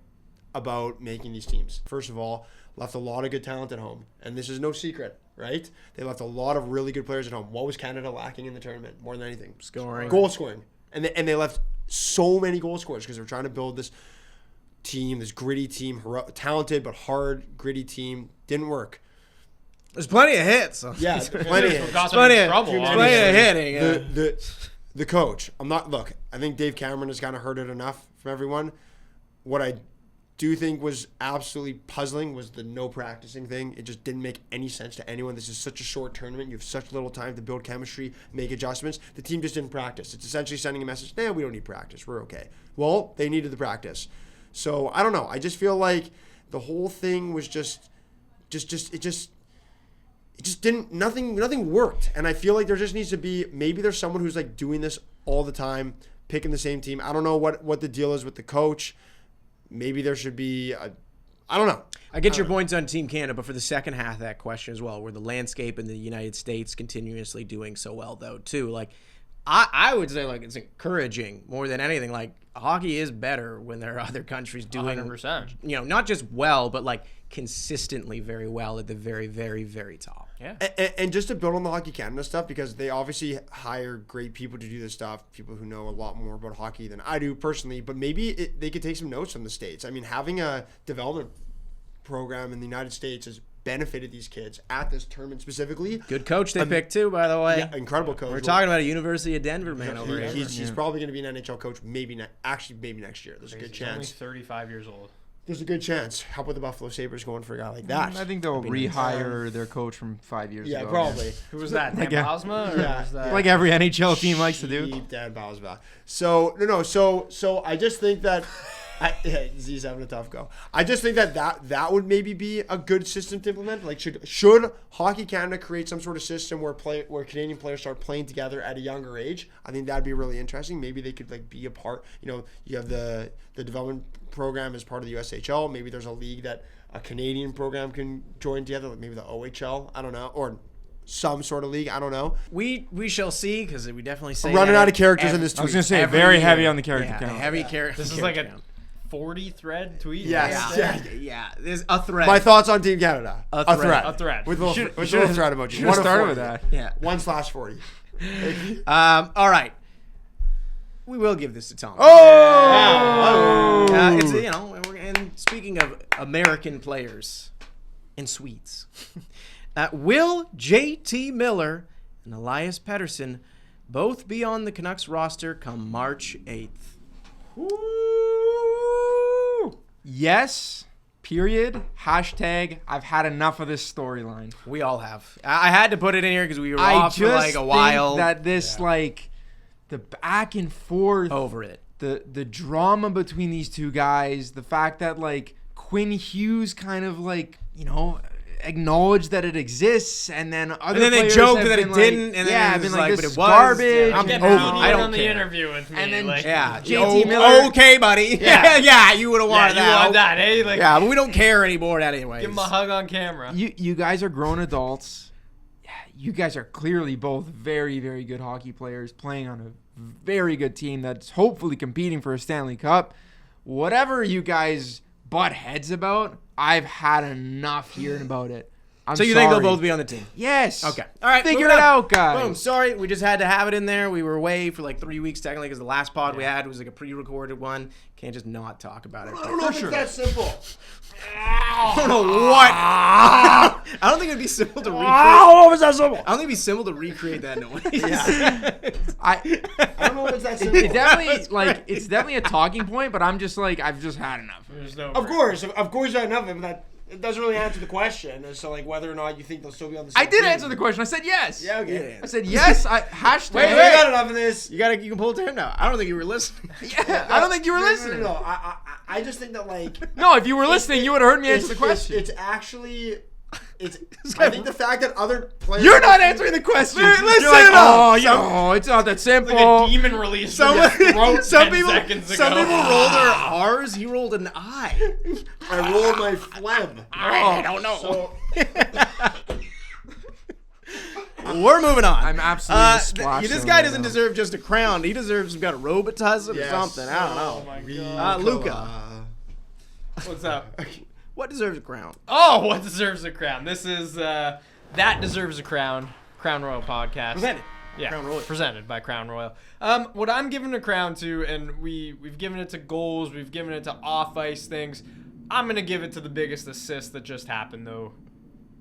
[SPEAKER 3] about making these teams. First of all, left a lot of good talent at home, and this is no secret, right? They left a lot of really good players at home. What was Canada lacking in the tournament more than anything? Goal scoring. And they left so many goal scorers because they were trying to build this team, this gritty team, talented but hard, gritty team. Didn't work.
[SPEAKER 1] There's plenty of hits.
[SPEAKER 3] Yeah, plenty of hits.
[SPEAKER 1] Plenty of hitting.
[SPEAKER 3] The coach. I think Dave Cameron has kind of heard it enough from everyone. What I do think was absolutely puzzling was the no practicing thing. It just didn't make any sense to anyone. This is such a short tournament. You have such little time to build chemistry, make adjustments. The team just didn't practice. It's essentially sending a message, we don't need practice. We're okay. Well, they needed the practice. So, I don't know. I just feel like the whole thing was just didn't, nothing worked. And I feel like there just needs to be, maybe there's someone who's like doing this all the time, picking the same team. I don't know what the deal is with the coach. Maybe there should be I don't know.
[SPEAKER 1] I get your points on Team Canada, but for the second half of that question as well, where the landscape in the United States continuously doing so well, though, too. Like, I would say, like, it's encouraging more than anything. Like, hockey is better when there are other countries doing,
[SPEAKER 2] 100%.
[SPEAKER 1] Not just well, but, like, consistently very well at the very, very, very top.
[SPEAKER 2] Yeah.
[SPEAKER 3] And just to build on the Hockey Canada stuff, because they obviously hire great people to do this stuff, people who know a lot more about hockey than I do personally, but maybe they could take some notes from the States. I mean, having a development program in the United States has benefited these kids at this tournament specifically.
[SPEAKER 1] Good coach they picked too, by the way.
[SPEAKER 3] Yeah, incredible coach.
[SPEAKER 1] We're talking about a University of Denver man over here.
[SPEAKER 3] He's probably going to be an NHL coach maybe next year. There's a good chance.
[SPEAKER 2] He's only 35 years old.
[SPEAKER 3] There's a good chance. How about the Buffalo Sabres going for a guy like that?
[SPEAKER 4] I think they'll rehire their coach from 5 years ago.
[SPEAKER 3] Yeah, probably.
[SPEAKER 2] Who was that? Dan Bosma?
[SPEAKER 3] Yeah.
[SPEAKER 2] Was that...
[SPEAKER 4] Like every NHL team likes to do.
[SPEAKER 3] Dan Bosma. So I just think that Z's having a tough go. I just think that would maybe be a good system to implement. Like, should Hockey Canada create some sort of system where Canadian players start playing together at a younger age? I think that'd be really interesting. Maybe they could like be a part. You have the development program as part of the USHL. Maybe there's a league that a Canadian program can join together, like maybe the OHL. I don't know, or some sort of league. I don't know.
[SPEAKER 1] We shall see, because we definitely say
[SPEAKER 3] I'm running out of characters in this tweet.
[SPEAKER 4] I was going to say very heavy on the character count.
[SPEAKER 1] Heavy character.
[SPEAKER 2] This is like a 40 thread tweet.
[SPEAKER 3] Yes.
[SPEAKER 1] Yeah. There's a thread.
[SPEAKER 3] My thoughts on Team Canada.
[SPEAKER 1] A thread.
[SPEAKER 3] With a little thread emoji.
[SPEAKER 4] Should have started with that.
[SPEAKER 1] Yeah.
[SPEAKER 3] 1/40.
[SPEAKER 1] All right. We will give this to Tom.
[SPEAKER 3] Oh!
[SPEAKER 1] It's and speaking of American players and Swedes, will JT Miller and Elias Pettersson both be on the Canucks roster come March 8th?
[SPEAKER 4] Yes. Period. Hashtag I've had enough of this storyline.
[SPEAKER 1] We all have. I had to put it in here because we were off for like a while.
[SPEAKER 4] That this the back and forth
[SPEAKER 1] over it.
[SPEAKER 4] The drama between these two guys, the fact that like Quinn Hughes kind of like, acknowledged that it exists, and then
[SPEAKER 1] they joked that it didn't, and then it was like,
[SPEAKER 4] this
[SPEAKER 1] but it was
[SPEAKER 4] garbage.
[SPEAKER 2] I'm getting
[SPEAKER 1] over.
[SPEAKER 2] I don't on the interview with me.
[SPEAKER 4] And then
[SPEAKER 1] JT
[SPEAKER 4] Miller.
[SPEAKER 1] Okay, buddy. Yeah, you would have wanted that.
[SPEAKER 2] You want that, eh? Like,
[SPEAKER 1] yeah, but we don't care anymore anyway.
[SPEAKER 2] Give him a hug on camera.
[SPEAKER 4] You guys are grown adults. You guys are clearly both very, very good hockey players playing on a very good team that's hopefully competing for a Stanley Cup. Whatever you guys butt heads about, I've had enough hearing about it.
[SPEAKER 1] So you think they'll both be on the team?
[SPEAKER 4] Yes.
[SPEAKER 1] Okay. All right.
[SPEAKER 4] Figure
[SPEAKER 1] moving
[SPEAKER 4] it
[SPEAKER 1] on.
[SPEAKER 4] out, guys.
[SPEAKER 1] Boom. Sorry, we just had to have it in there. We were away for like 3 weeks technically because the last pod we had was like a pre-recorded one. Can't just not talk about it.
[SPEAKER 3] I don't know if it's that simple.
[SPEAKER 1] I don't know what. I don't think it'd be simple to recreate.
[SPEAKER 3] What was that simple?
[SPEAKER 1] I don't think it'd be simple to recreate that noise.
[SPEAKER 3] I don't know if it's that simple.
[SPEAKER 4] It's definitely a talking point, but I'm just like, I've just had enough.
[SPEAKER 2] There's no
[SPEAKER 3] Of course, you had enough of it, but that it doesn't really answer the question as to like whether or not you think they'll still be on the same
[SPEAKER 4] I did
[SPEAKER 3] team.
[SPEAKER 4] answer the question. I said yes.
[SPEAKER 3] Yeah, okay.
[SPEAKER 1] Yeah.
[SPEAKER 4] I said yes. Hashtag.
[SPEAKER 3] Wait, we got enough of this.
[SPEAKER 1] You can pull it to him now. I don't think you were listening.
[SPEAKER 4] Yeah, I don't think you were listening.
[SPEAKER 3] No. I just think that like
[SPEAKER 4] No, if you were listening, you would have heard me answer the question.
[SPEAKER 3] It's actually. I think the fact that other players.
[SPEAKER 4] You're not answering the question.
[SPEAKER 1] Listen
[SPEAKER 4] You're like,
[SPEAKER 1] up.
[SPEAKER 4] oh, it's not that simple.
[SPEAKER 2] like a demon release.
[SPEAKER 1] Some
[SPEAKER 2] Some
[SPEAKER 1] people
[SPEAKER 2] seconds ago.
[SPEAKER 1] rolled their R's. He rolled an I.
[SPEAKER 3] I rolled my phlegm.
[SPEAKER 1] I don't know.
[SPEAKER 3] So
[SPEAKER 1] We're moving on.
[SPEAKER 4] I'm absolutely splashed
[SPEAKER 1] this
[SPEAKER 4] on
[SPEAKER 1] guy
[SPEAKER 4] right
[SPEAKER 1] doesn't
[SPEAKER 4] now.
[SPEAKER 1] deserve just a crown. He deserves some kind of robotism or
[SPEAKER 3] Yes.
[SPEAKER 1] something. I don't know.
[SPEAKER 2] Oh my god.
[SPEAKER 1] Luca,
[SPEAKER 2] What's up?
[SPEAKER 1] what deserves a crown?
[SPEAKER 2] Oh, what deserves a crown? This is That Deserves a Crown. Crown Royal Podcast.
[SPEAKER 1] Presented.
[SPEAKER 2] Yeah,
[SPEAKER 1] Crown Royal.
[SPEAKER 2] presented by Crown Royal. What I'm giving a crown to, and we've given it to goals, we've given it to off-ice things. I'm gonna give it to the biggest assist that just happened, though.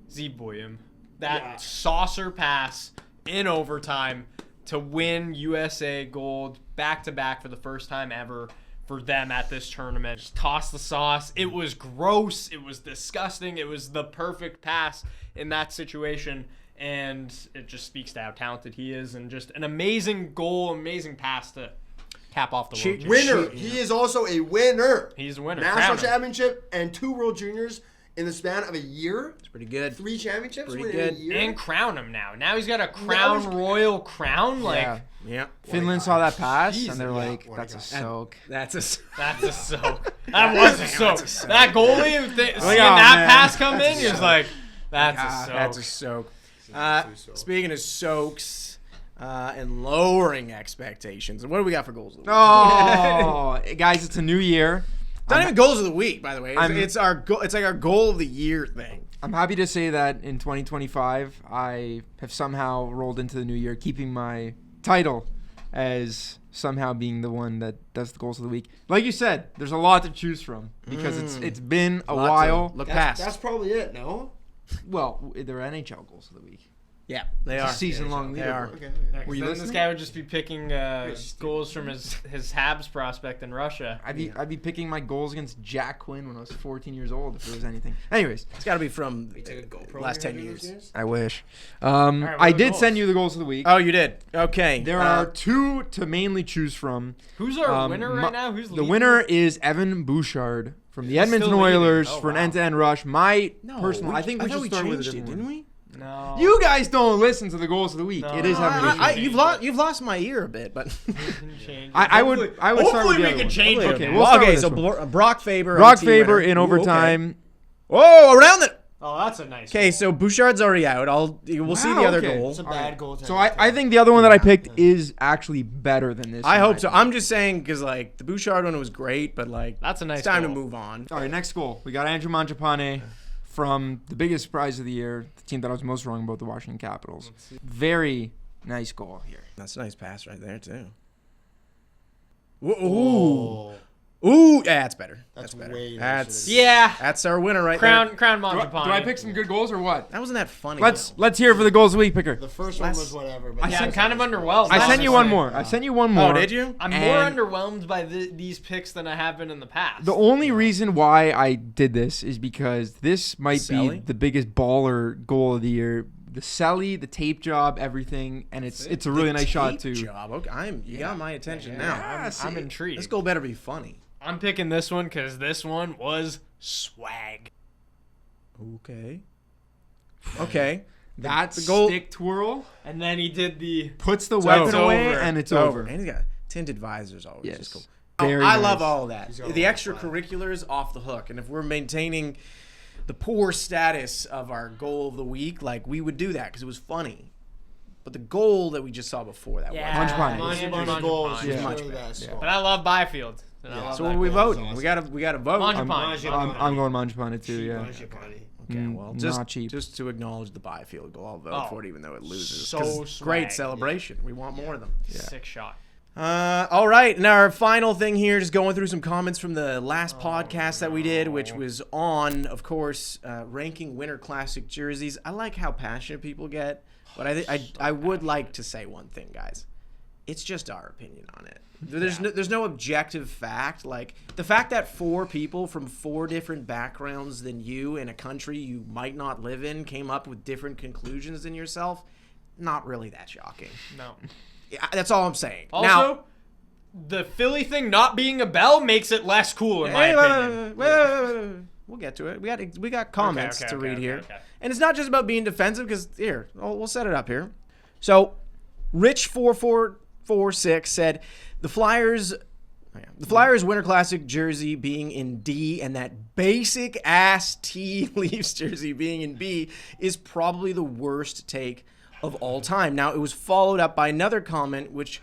[SPEAKER 2] Zeboyum. That saucer pass in overtime to win USA gold back-to-back for the first time ever for them at this tournament. Just toss the sauce. It was gross. It was disgusting. It was the perfect pass in that situation. And it just speaks to how talented he is and just an amazing goal, amazing pass to cap off the World
[SPEAKER 3] winner. He is also a winner.
[SPEAKER 2] He's a winner.
[SPEAKER 3] National
[SPEAKER 2] Crown him.
[SPEAKER 3] championship and 2 World Juniors in the span of a year.
[SPEAKER 1] It's pretty good.
[SPEAKER 3] 3 championships
[SPEAKER 1] Pretty
[SPEAKER 3] within
[SPEAKER 1] good.
[SPEAKER 3] a year.
[SPEAKER 2] And crown him now. Now he's got a Crown Royal crown. Like,
[SPEAKER 1] Yeah.
[SPEAKER 4] Finland saw that pass,
[SPEAKER 3] Jeez,
[SPEAKER 4] and they're
[SPEAKER 3] yeah,
[SPEAKER 4] like,
[SPEAKER 3] what a
[SPEAKER 4] that's a
[SPEAKER 3] guy.
[SPEAKER 4] soak.
[SPEAKER 1] That's a.
[SPEAKER 2] that's a soak. That was a soak. That goalie, seeing
[SPEAKER 4] oh,
[SPEAKER 2] that
[SPEAKER 4] man.
[SPEAKER 2] pass come in, he was like, that's a soak.
[SPEAKER 1] That's a soak. Speaking of soaks and lowering expectations, what do we got for goals of the week?
[SPEAKER 4] Oh, guys, it's a new year.
[SPEAKER 1] It's not even goals of the week, by the way.
[SPEAKER 4] I'm-
[SPEAKER 1] It's our it's like our goal of the year thing.
[SPEAKER 4] I'm happy to say that in 2025, I have somehow rolled into the new year, keeping my title as somehow being the one that does the goals of the week. Like you said, there's a lot to choose from because it's been a
[SPEAKER 1] Lot to
[SPEAKER 4] while.
[SPEAKER 1] look past.
[SPEAKER 3] That's probably it, no?
[SPEAKER 4] Well, they're NHL goals of the week.
[SPEAKER 1] Yeah, they
[SPEAKER 4] It's
[SPEAKER 1] are.
[SPEAKER 4] a season-long
[SPEAKER 1] They are.
[SPEAKER 4] leaderboard.
[SPEAKER 3] Okay.
[SPEAKER 2] Yeah, 'cause
[SPEAKER 4] Were you
[SPEAKER 2] then
[SPEAKER 4] listening?
[SPEAKER 2] this guy would just be picking goals from his Habs prospect in Russia.
[SPEAKER 4] I'd be picking my goals against Jack Quinn when I was 14 years old, if there was anything. Anyways,
[SPEAKER 1] It's got to be from
[SPEAKER 3] Take a GoPro
[SPEAKER 1] last
[SPEAKER 3] when
[SPEAKER 1] 10
[SPEAKER 3] you're doing
[SPEAKER 1] years.
[SPEAKER 3] those games?
[SPEAKER 4] I wish.
[SPEAKER 2] right, what
[SPEAKER 4] I
[SPEAKER 2] are the
[SPEAKER 4] did
[SPEAKER 2] goals?
[SPEAKER 4] send you the goals of the week.
[SPEAKER 1] Oh, you did. Okay.
[SPEAKER 4] There are 2 to mainly choose from.
[SPEAKER 2] Who's our winner right now? Who's
[SPEAKER 4] the
[SPEAKER 2] leading?
[SPEAKER 4] winner is Evan Bouchard from the
[SPEAKER 2] He's
[SPEAKER 4] Edmonton
[SPEAKER 2] still leading.
[SPEAKER 4] Oilers
[SPEAKER 2] Oh,
[SPEAKER 4] for an
[SPEAKER 2] wow.
[SPEAKER 4] end-to-end rush. My
[SPEAKER 1] No,
[SPEAKER 4] personal, I think we
[SPEAKER 1] thought
[SPEAKER 4] should start with a
[SPEAKER 1] changed
[SPEAKER 4] different
[SPEAKER 1] didn't
[SPEAKER 4] one.
[SPEAKER 1] we?
[SPEAKER 2] No.
[SPEAKER 4] You guys don't listen to the goals of the week.
[SPEAKER 2] No.
[SPEAKER 4] It is Evan Bouchard.
[SPEAKER 1] You've lost my ear a bit, but
[SPEAKER 4] I would start
[SPEAKER 2] Hopefully
[SPEAKER 4] with the
[SPEAKER 2] we
[SPEAKER 4] other
[SPEAKER 2] can
[SPEAKER 4] one.
[SPEAKER 2] change it.
[SPEAKER 4] Okay,
[SPEAKER 2] now.
[SPEAKER 4] we'll start
[SPEAKER 1] okay.
[SPEAKER 4] with
[SPEAKER 1] So
[SPEAKER 4] this one.
[SPEAKER 1] Brock Faber.
[SPEAKER 4] Brock
[SPEAKER 1] team
[SPEAKER 4] Faber
[SPEAKER 1] winner.
[SPEAKER 4] in
[SPEAKER 1] Ooh,
[SPEAKER 4] overtime.
[SPEAKER 1] Okay. Whoa, around the.
[SPEAKER 2] Oh, that's a nice.
[SPEAKER 1] Okay, so Bouchard's already out. We'll see the
[SPEAKER 4] Wow,
[SPEAKER 1] other
[SPEAKER 4] okay.
[SPEAKER 1] goal.
[SPEAKER 3] It's a bad goal.
[SPEAKER 4] So I think the other one that I picked is actually better than this.
[SPEAKER 1] I
[SPEAKER 4] in
[SPEAKER 1] hope
[SPEAKER 4] my
[SPEAKER 1] so.
[SPEAKER 4] opinion.
[SPEAKER 1] I'm just saying because like the Bouchard one was great, but like
[SPEAKER 2] That's a nice
[SPEAKER 1] it's time
[SPEAKER 2] goal.
[SPEAKER 1] to move on.
[SPEAKER 4] All right, next goal. We got Andrew Mangiapane from the biggest surprise of the year, the team that I was most wrong about, the Washington Capitals. Very nice goal here.
[SPEAKER 1] That's a nice pass right there too.
[SPEAKER 3] Ooh.
[SPEAKER 1] Ooh, yeah, that's better.
[SPEAKER 3] That's
[SPEAKER 1] better.
[SPEAKER 3] way nicer
[SPEAKER 1] That's
[SPEAKER 3] than-
[SPEAKER 2] Yeah.
[SPEAKER 1] That's our winner right
[SPEAKER 2] Crown
[SPEAKER 1] there.
[SPEAKER 2] Mangiapane.
[SPEAKER 4] Do I pick some good goals or what?
[SPEAKER 1] That wasn't that funny.
[SPEAKER 4] Let's
[SPEAKER 1] though.
[SPEAKER 4] hear for the goals of the week picker.
[SPEAKER 3] The first one was whatever. But
[SPEAKER 2] Yeah, I'm kind of underwhelmed.
[SPEAKER 4] I sent you one
[SPEAKER 2] honestly.
[SPEAKER 4] more. I sent you one more.
[SPEAKER 1] Oh, did you?
[SPEAKER 2] I'm more
[SPEAKER 4] And-
[SPEAKER 2] underwhelmed by these picks than I have been in the past.
[SPEAKER 4] The only reason why I did this is because this might be
[SPEAKER 1] Selly?
[SPEAKER 4] the biggest baller goal of the year. The Selly, the tape job, everything, and it's a really nice shot
[SPEAKER 1] Tape
[SPEAKER 4] too.
[SPEAKER 1] Job. Okay, you got my attention now.
[SPEAKER 4] Yeah, see,
[SPEAKER 2] I'm intrigued.
[SPEAKER 1] This goal better be funny.
[SPEAKER 2] I'm picking this one because this one was swag.
[SPEAKER 1] Okay. Okay.
[SPEAKER 4] That
[SPEAKER 1] The goal-
[SPEAKER 4] stick twirl
[SPEAKER 2] And then he did the
[SPEAKER 4] puts the
[SPEAKER 2] So
[SPEAKER 4] weapon
[SPEAKER 2] it's
[SPEAKER 4] away,
[SPEAKER 2] over.
[SPEAKER 4] and it's
[SPEAKER 1] It's
[SPEAKER 4] over.
[SPEAKER 1] And he's got tinted visors always.
[SPEAKER 4] Yes.
[SPEAKER 1] Just cool.
[SPEAKER 4] Very
[SPEAKER 1] I love
[SPEAKER 4] nice.
[SPEAKER 1] all of that.
[SPEAKER 3] He's got a
[SPEAKER 1] The
[SPEAKER 3] lot of fun.
[SPEAKER 1] extracurriculars off the hook. And if we're maintaining the poor status of our goal of the week, like we would do that because it was funny. But the goal that we just saw before that
[SPEAKER 4] Mangiapane.
[SPEAKER 3] Mangiapane's goal is
[SPEAKER 4] Yeah.
[SPEAKER 3] much better.
[SPEAKER 2] But I love Byfield. And I
[SPEAKER 3] Yeah.
[SPEAKER 2] love
[SPEAKER 1] So
[SPEAKER 2] that
[SPEAKER 1] what are we
[SPEAKER 2] goal.
[SPEAKER 1] voting? We gotta vote.
[SPEAKER 2] Mangiapane.
[SPEAKER 4] I'm going Mangiapane too. Yeah.
[SPEAKER 3] Mangiapane.
[SPEAKER 1] Okay, well,
[SPEAKER 4] not cheap.
[SPEAKER 1] just to acknowledge the Byfield goal, I'll vote for it, even though it loses.
[SPEAKER 2] So
[SPEAKER 1] 'Cause it's great
[SPEAKER 2] swag.
[SPEAKER 1] celebration. We want more of them.
[SPEAKER 2] Sick shot.
[SPEAKER 1] All right, and our final thing here, just going through some comments from the last podcast that we did, which was on, of course, ranking Winter Classic jerseys. I like how passionate people get, but I would like to say one thing, guys. It's just our opinion on it. There's no objective fact. Like, the fact that 4 people from 4 different backgrounds than you in a country you might not live in came up with different conclusions than yourself, not really that shocking.
[SPEAKER 2] No.
[SPEAKER 1] Yeah, that's all I'm saying.
[SPEAKER 2] Also,
[SPEAKER 1] Now,
[SPEAKER 2] the Philly thing not being a bell makes it less cool in my opinion.
[SPEAKER 1] We'll get to it. We got comments
[SPEAKER 2] Okay,
[SPEAKER 1] to read here.
[SPEAKER 2] okay.
[SPEAKER 1] And it's not just about being defensive, because here, we'll set it up here. So, Rich4446 said, the Flyers Winter Classic jersey being in D and that basic ass T Leafs jersey being in B is probably the worst take of all time. Now, it was followed up by another comment, which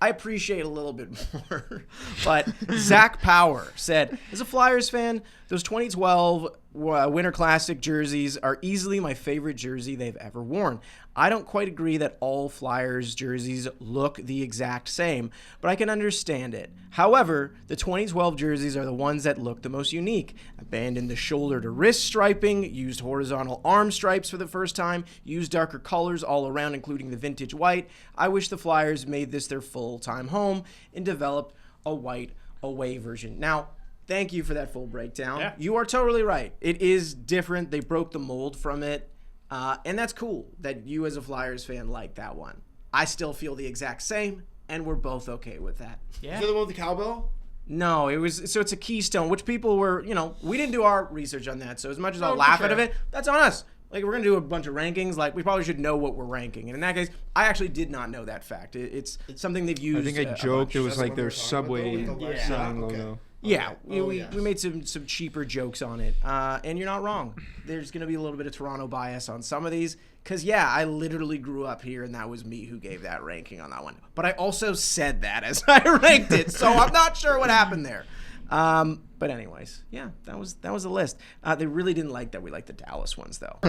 [SPEAKER 1] I appreciate a little bit more. But Zach Power said, as a Flyers fan, those 2012 Winter Classic jerseys are easily my favorite jersey they've ever worn. I don't quite agree that all Flyers jerseys look the exact same, but I can understand it. However, the 2012 jerseys are the ones that look the most unique. Abandoned the shoulder to wrist striping, used horizontal arm stripes for the first time, used darker colors all around, including the vintage white. I wish the Flyers made this their full-time home and developed a white away version. Now, thank you for that full breakdown.
[SPEAKER 2] Yeah.
[SPEAKER 1] You are totally right. It is different. They broke the mold from it. And that's cool that you as a Flyers fan like that one. I still feel the exact same, and we're both okay with that.
[SPEAKER 2] Yeah.
[SPEAKER 3] Is that the one with the cowbell?
[SPEAKER 1] No, it's a Keystone, which people were, we didn't do our research on that. So as much as I'll laugh
[SPEAKER 2] for
[SPEAKER 1] out of
[SPEAKER 2] sure.
[SPEAKER 1] it, that's on us. Like, we're going to do a bunch of rankings. Like, we probably should know what we're ranking. And in that case, I actually did not know that fact. It's something they've used.
[SPEAKER 4] I think I
[SPEAKER 1] a
[SPEAKER 4] joked
[SPEAKER 1] bunch.
[SPEAKER 4] it was
[SPEAKER 3] That's the
[SPEAKER 4] like
[SPEAKER 3] one
[SPEAKER 4] their
[SPEAKER 3] we're talking
[SPEAKER 4] Subway
[SPEAKER 3] about, though, with the
[SPEAKER 4] sign
[SPEAKER 3] okay.
[SPEAKER 4] logo.
[SPEAKER 1] Yeah,
[SPEAKER 3] Okay.
[SPEAKER 1] we
[SPEAKER 3] Yes.
[SPEAKER 1] made some cheaper jokes on it. And you're not wrong. There's going to be a little bit of Toronto bias on some of these. Because, yeah, I literally grew up here, and that was me who gave that ranking on that one. But I also said that as I ranked it, so I'm not sure what happened there. But anyways, yeah, that was the list. They really didn't like that we liked the Dallas ones, though.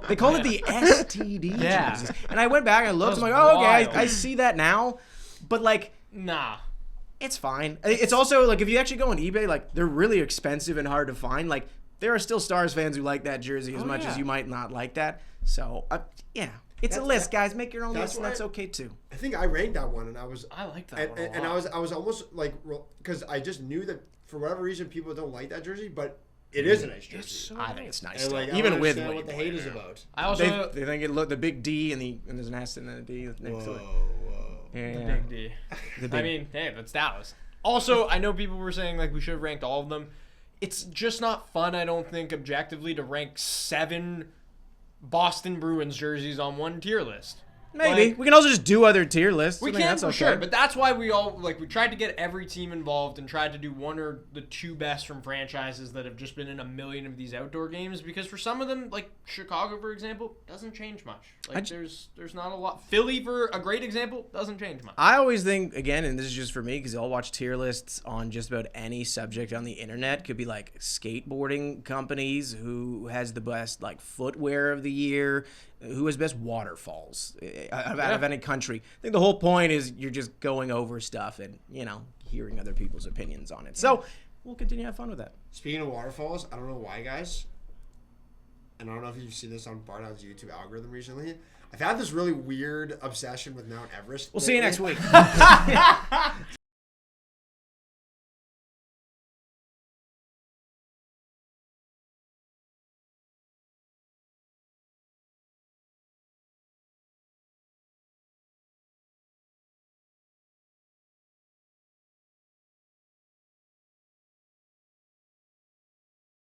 [SPEAKER 1] They called it the STD
[SPEAKER 2] Yeah.
[SPEAKER 1] jerseys. And I went back and I looked,
[SPEAKER 2] That
[SPEAKER 1] I'm like,
[SPEAKER 2] was
[SPEAKER 1] oh, okay,
[SPEAKER 2] wild.
[SPEAKER 1] I see that now. But, like,
[SPEAKER 2] Nah.
[SPEAKER 1] it's fine. It's also, like, if you actually go on eBay, like, they're really expensive and hard to find. Like, there are still Stars fans who like that jersey as much
[SPEAKER 2] yeah.
[SPEAKER 1] as you might not like that. So, yeah. It's a list, guys. Make your own
[SPEAKER 3] that's
[SPEAKER 1] list, and
[SPEAKER 3] why-
[SPEAKER 1] that's okay, too.
[SPEAKER 3] I think I ranked that one, and I was
[SPEAKER 2] I like that one a
[SPEAKER 3] and I
[SPEAKER 2] lot.
[SPEAKER 3] was almost like, because I just knew that for whatever reason people don't like that jersey, but it is a nice jersey.
[SPEAKER 1] I think it's nice,
[SPEAKER 3] And,
[SPEAKER 1] still.
[SPEAKER 3] like, I
[SPEAKER 1] Even
[SPEAKER 3] don't
[SPEAKER 1] with
[SPEAKER 3] understand
[SPEAKER 1] what
[SPEAKER 3] what the
[SPEAKER 1] you
[SPEAKER 3] hate
[SPEAKER 1] put
[SPEAKER 3] is
[SPEAKER 1] in there.
[SPEAKER 3] about.
[SPEAKER 2] I also
[SPEAKER 1] They think it look the big D and there's an S and then a D next to it.
[SPEAKER 3] Whoa.
[SPEAKER 1] Yeah,
[SPEAKER 2] the
[SPEAKER 1] yeah.
[SPEAKER 2] big D.
[SPEAKER 1] The big-
[SPEAKER 2] I mean, hey, that's Dallas. Also, I know people were saying like we should have ranked all of them. It's just not fun, I don't think, objectively, to rank 7 Boston Bruins jerseys on one tier list.
[SPEAKER 1] Maybe
[SPEAKER 2] Like,
[SPEAKER 1] we can also just do other tier lists.
[SPEAKER 2] we
[SPEAKER 1] I mean,
[SPEAKER 2] can
[SPEAKER 1] that's
[SPEAKER 2] for
[SPEAKER 1] okay.
[SPEAKER 2] sure, but that's why we tried to get every team involved and tried to do one or the 2 best from franchises that have just been in a million of these outdoor games. Because for some of them, like Chicago, for example, doesn't change much. Like there's not a lot. Philly, for a great example, doesn't change much.
[SPEAKER 1] I always think, again, and this is just for me, because I'll watch tier lists on just about any subject on the internet. Could be like skateboarding companies, who has the best like footwear of the year, who has best waterfalls out of any country. I think the whole point is you're just going over stuff and, hearing other people's opinions on it. So we'll continue to have fun with that.
[SPEAKER 3] Speaking of waterfalls, I don't know why, guys, and I don't know if you've seen this on BarDown's YouTube algorithm recently. I've had this really weird obsession with Mount Everest.
[SPEAKER 1] We'll see you next week.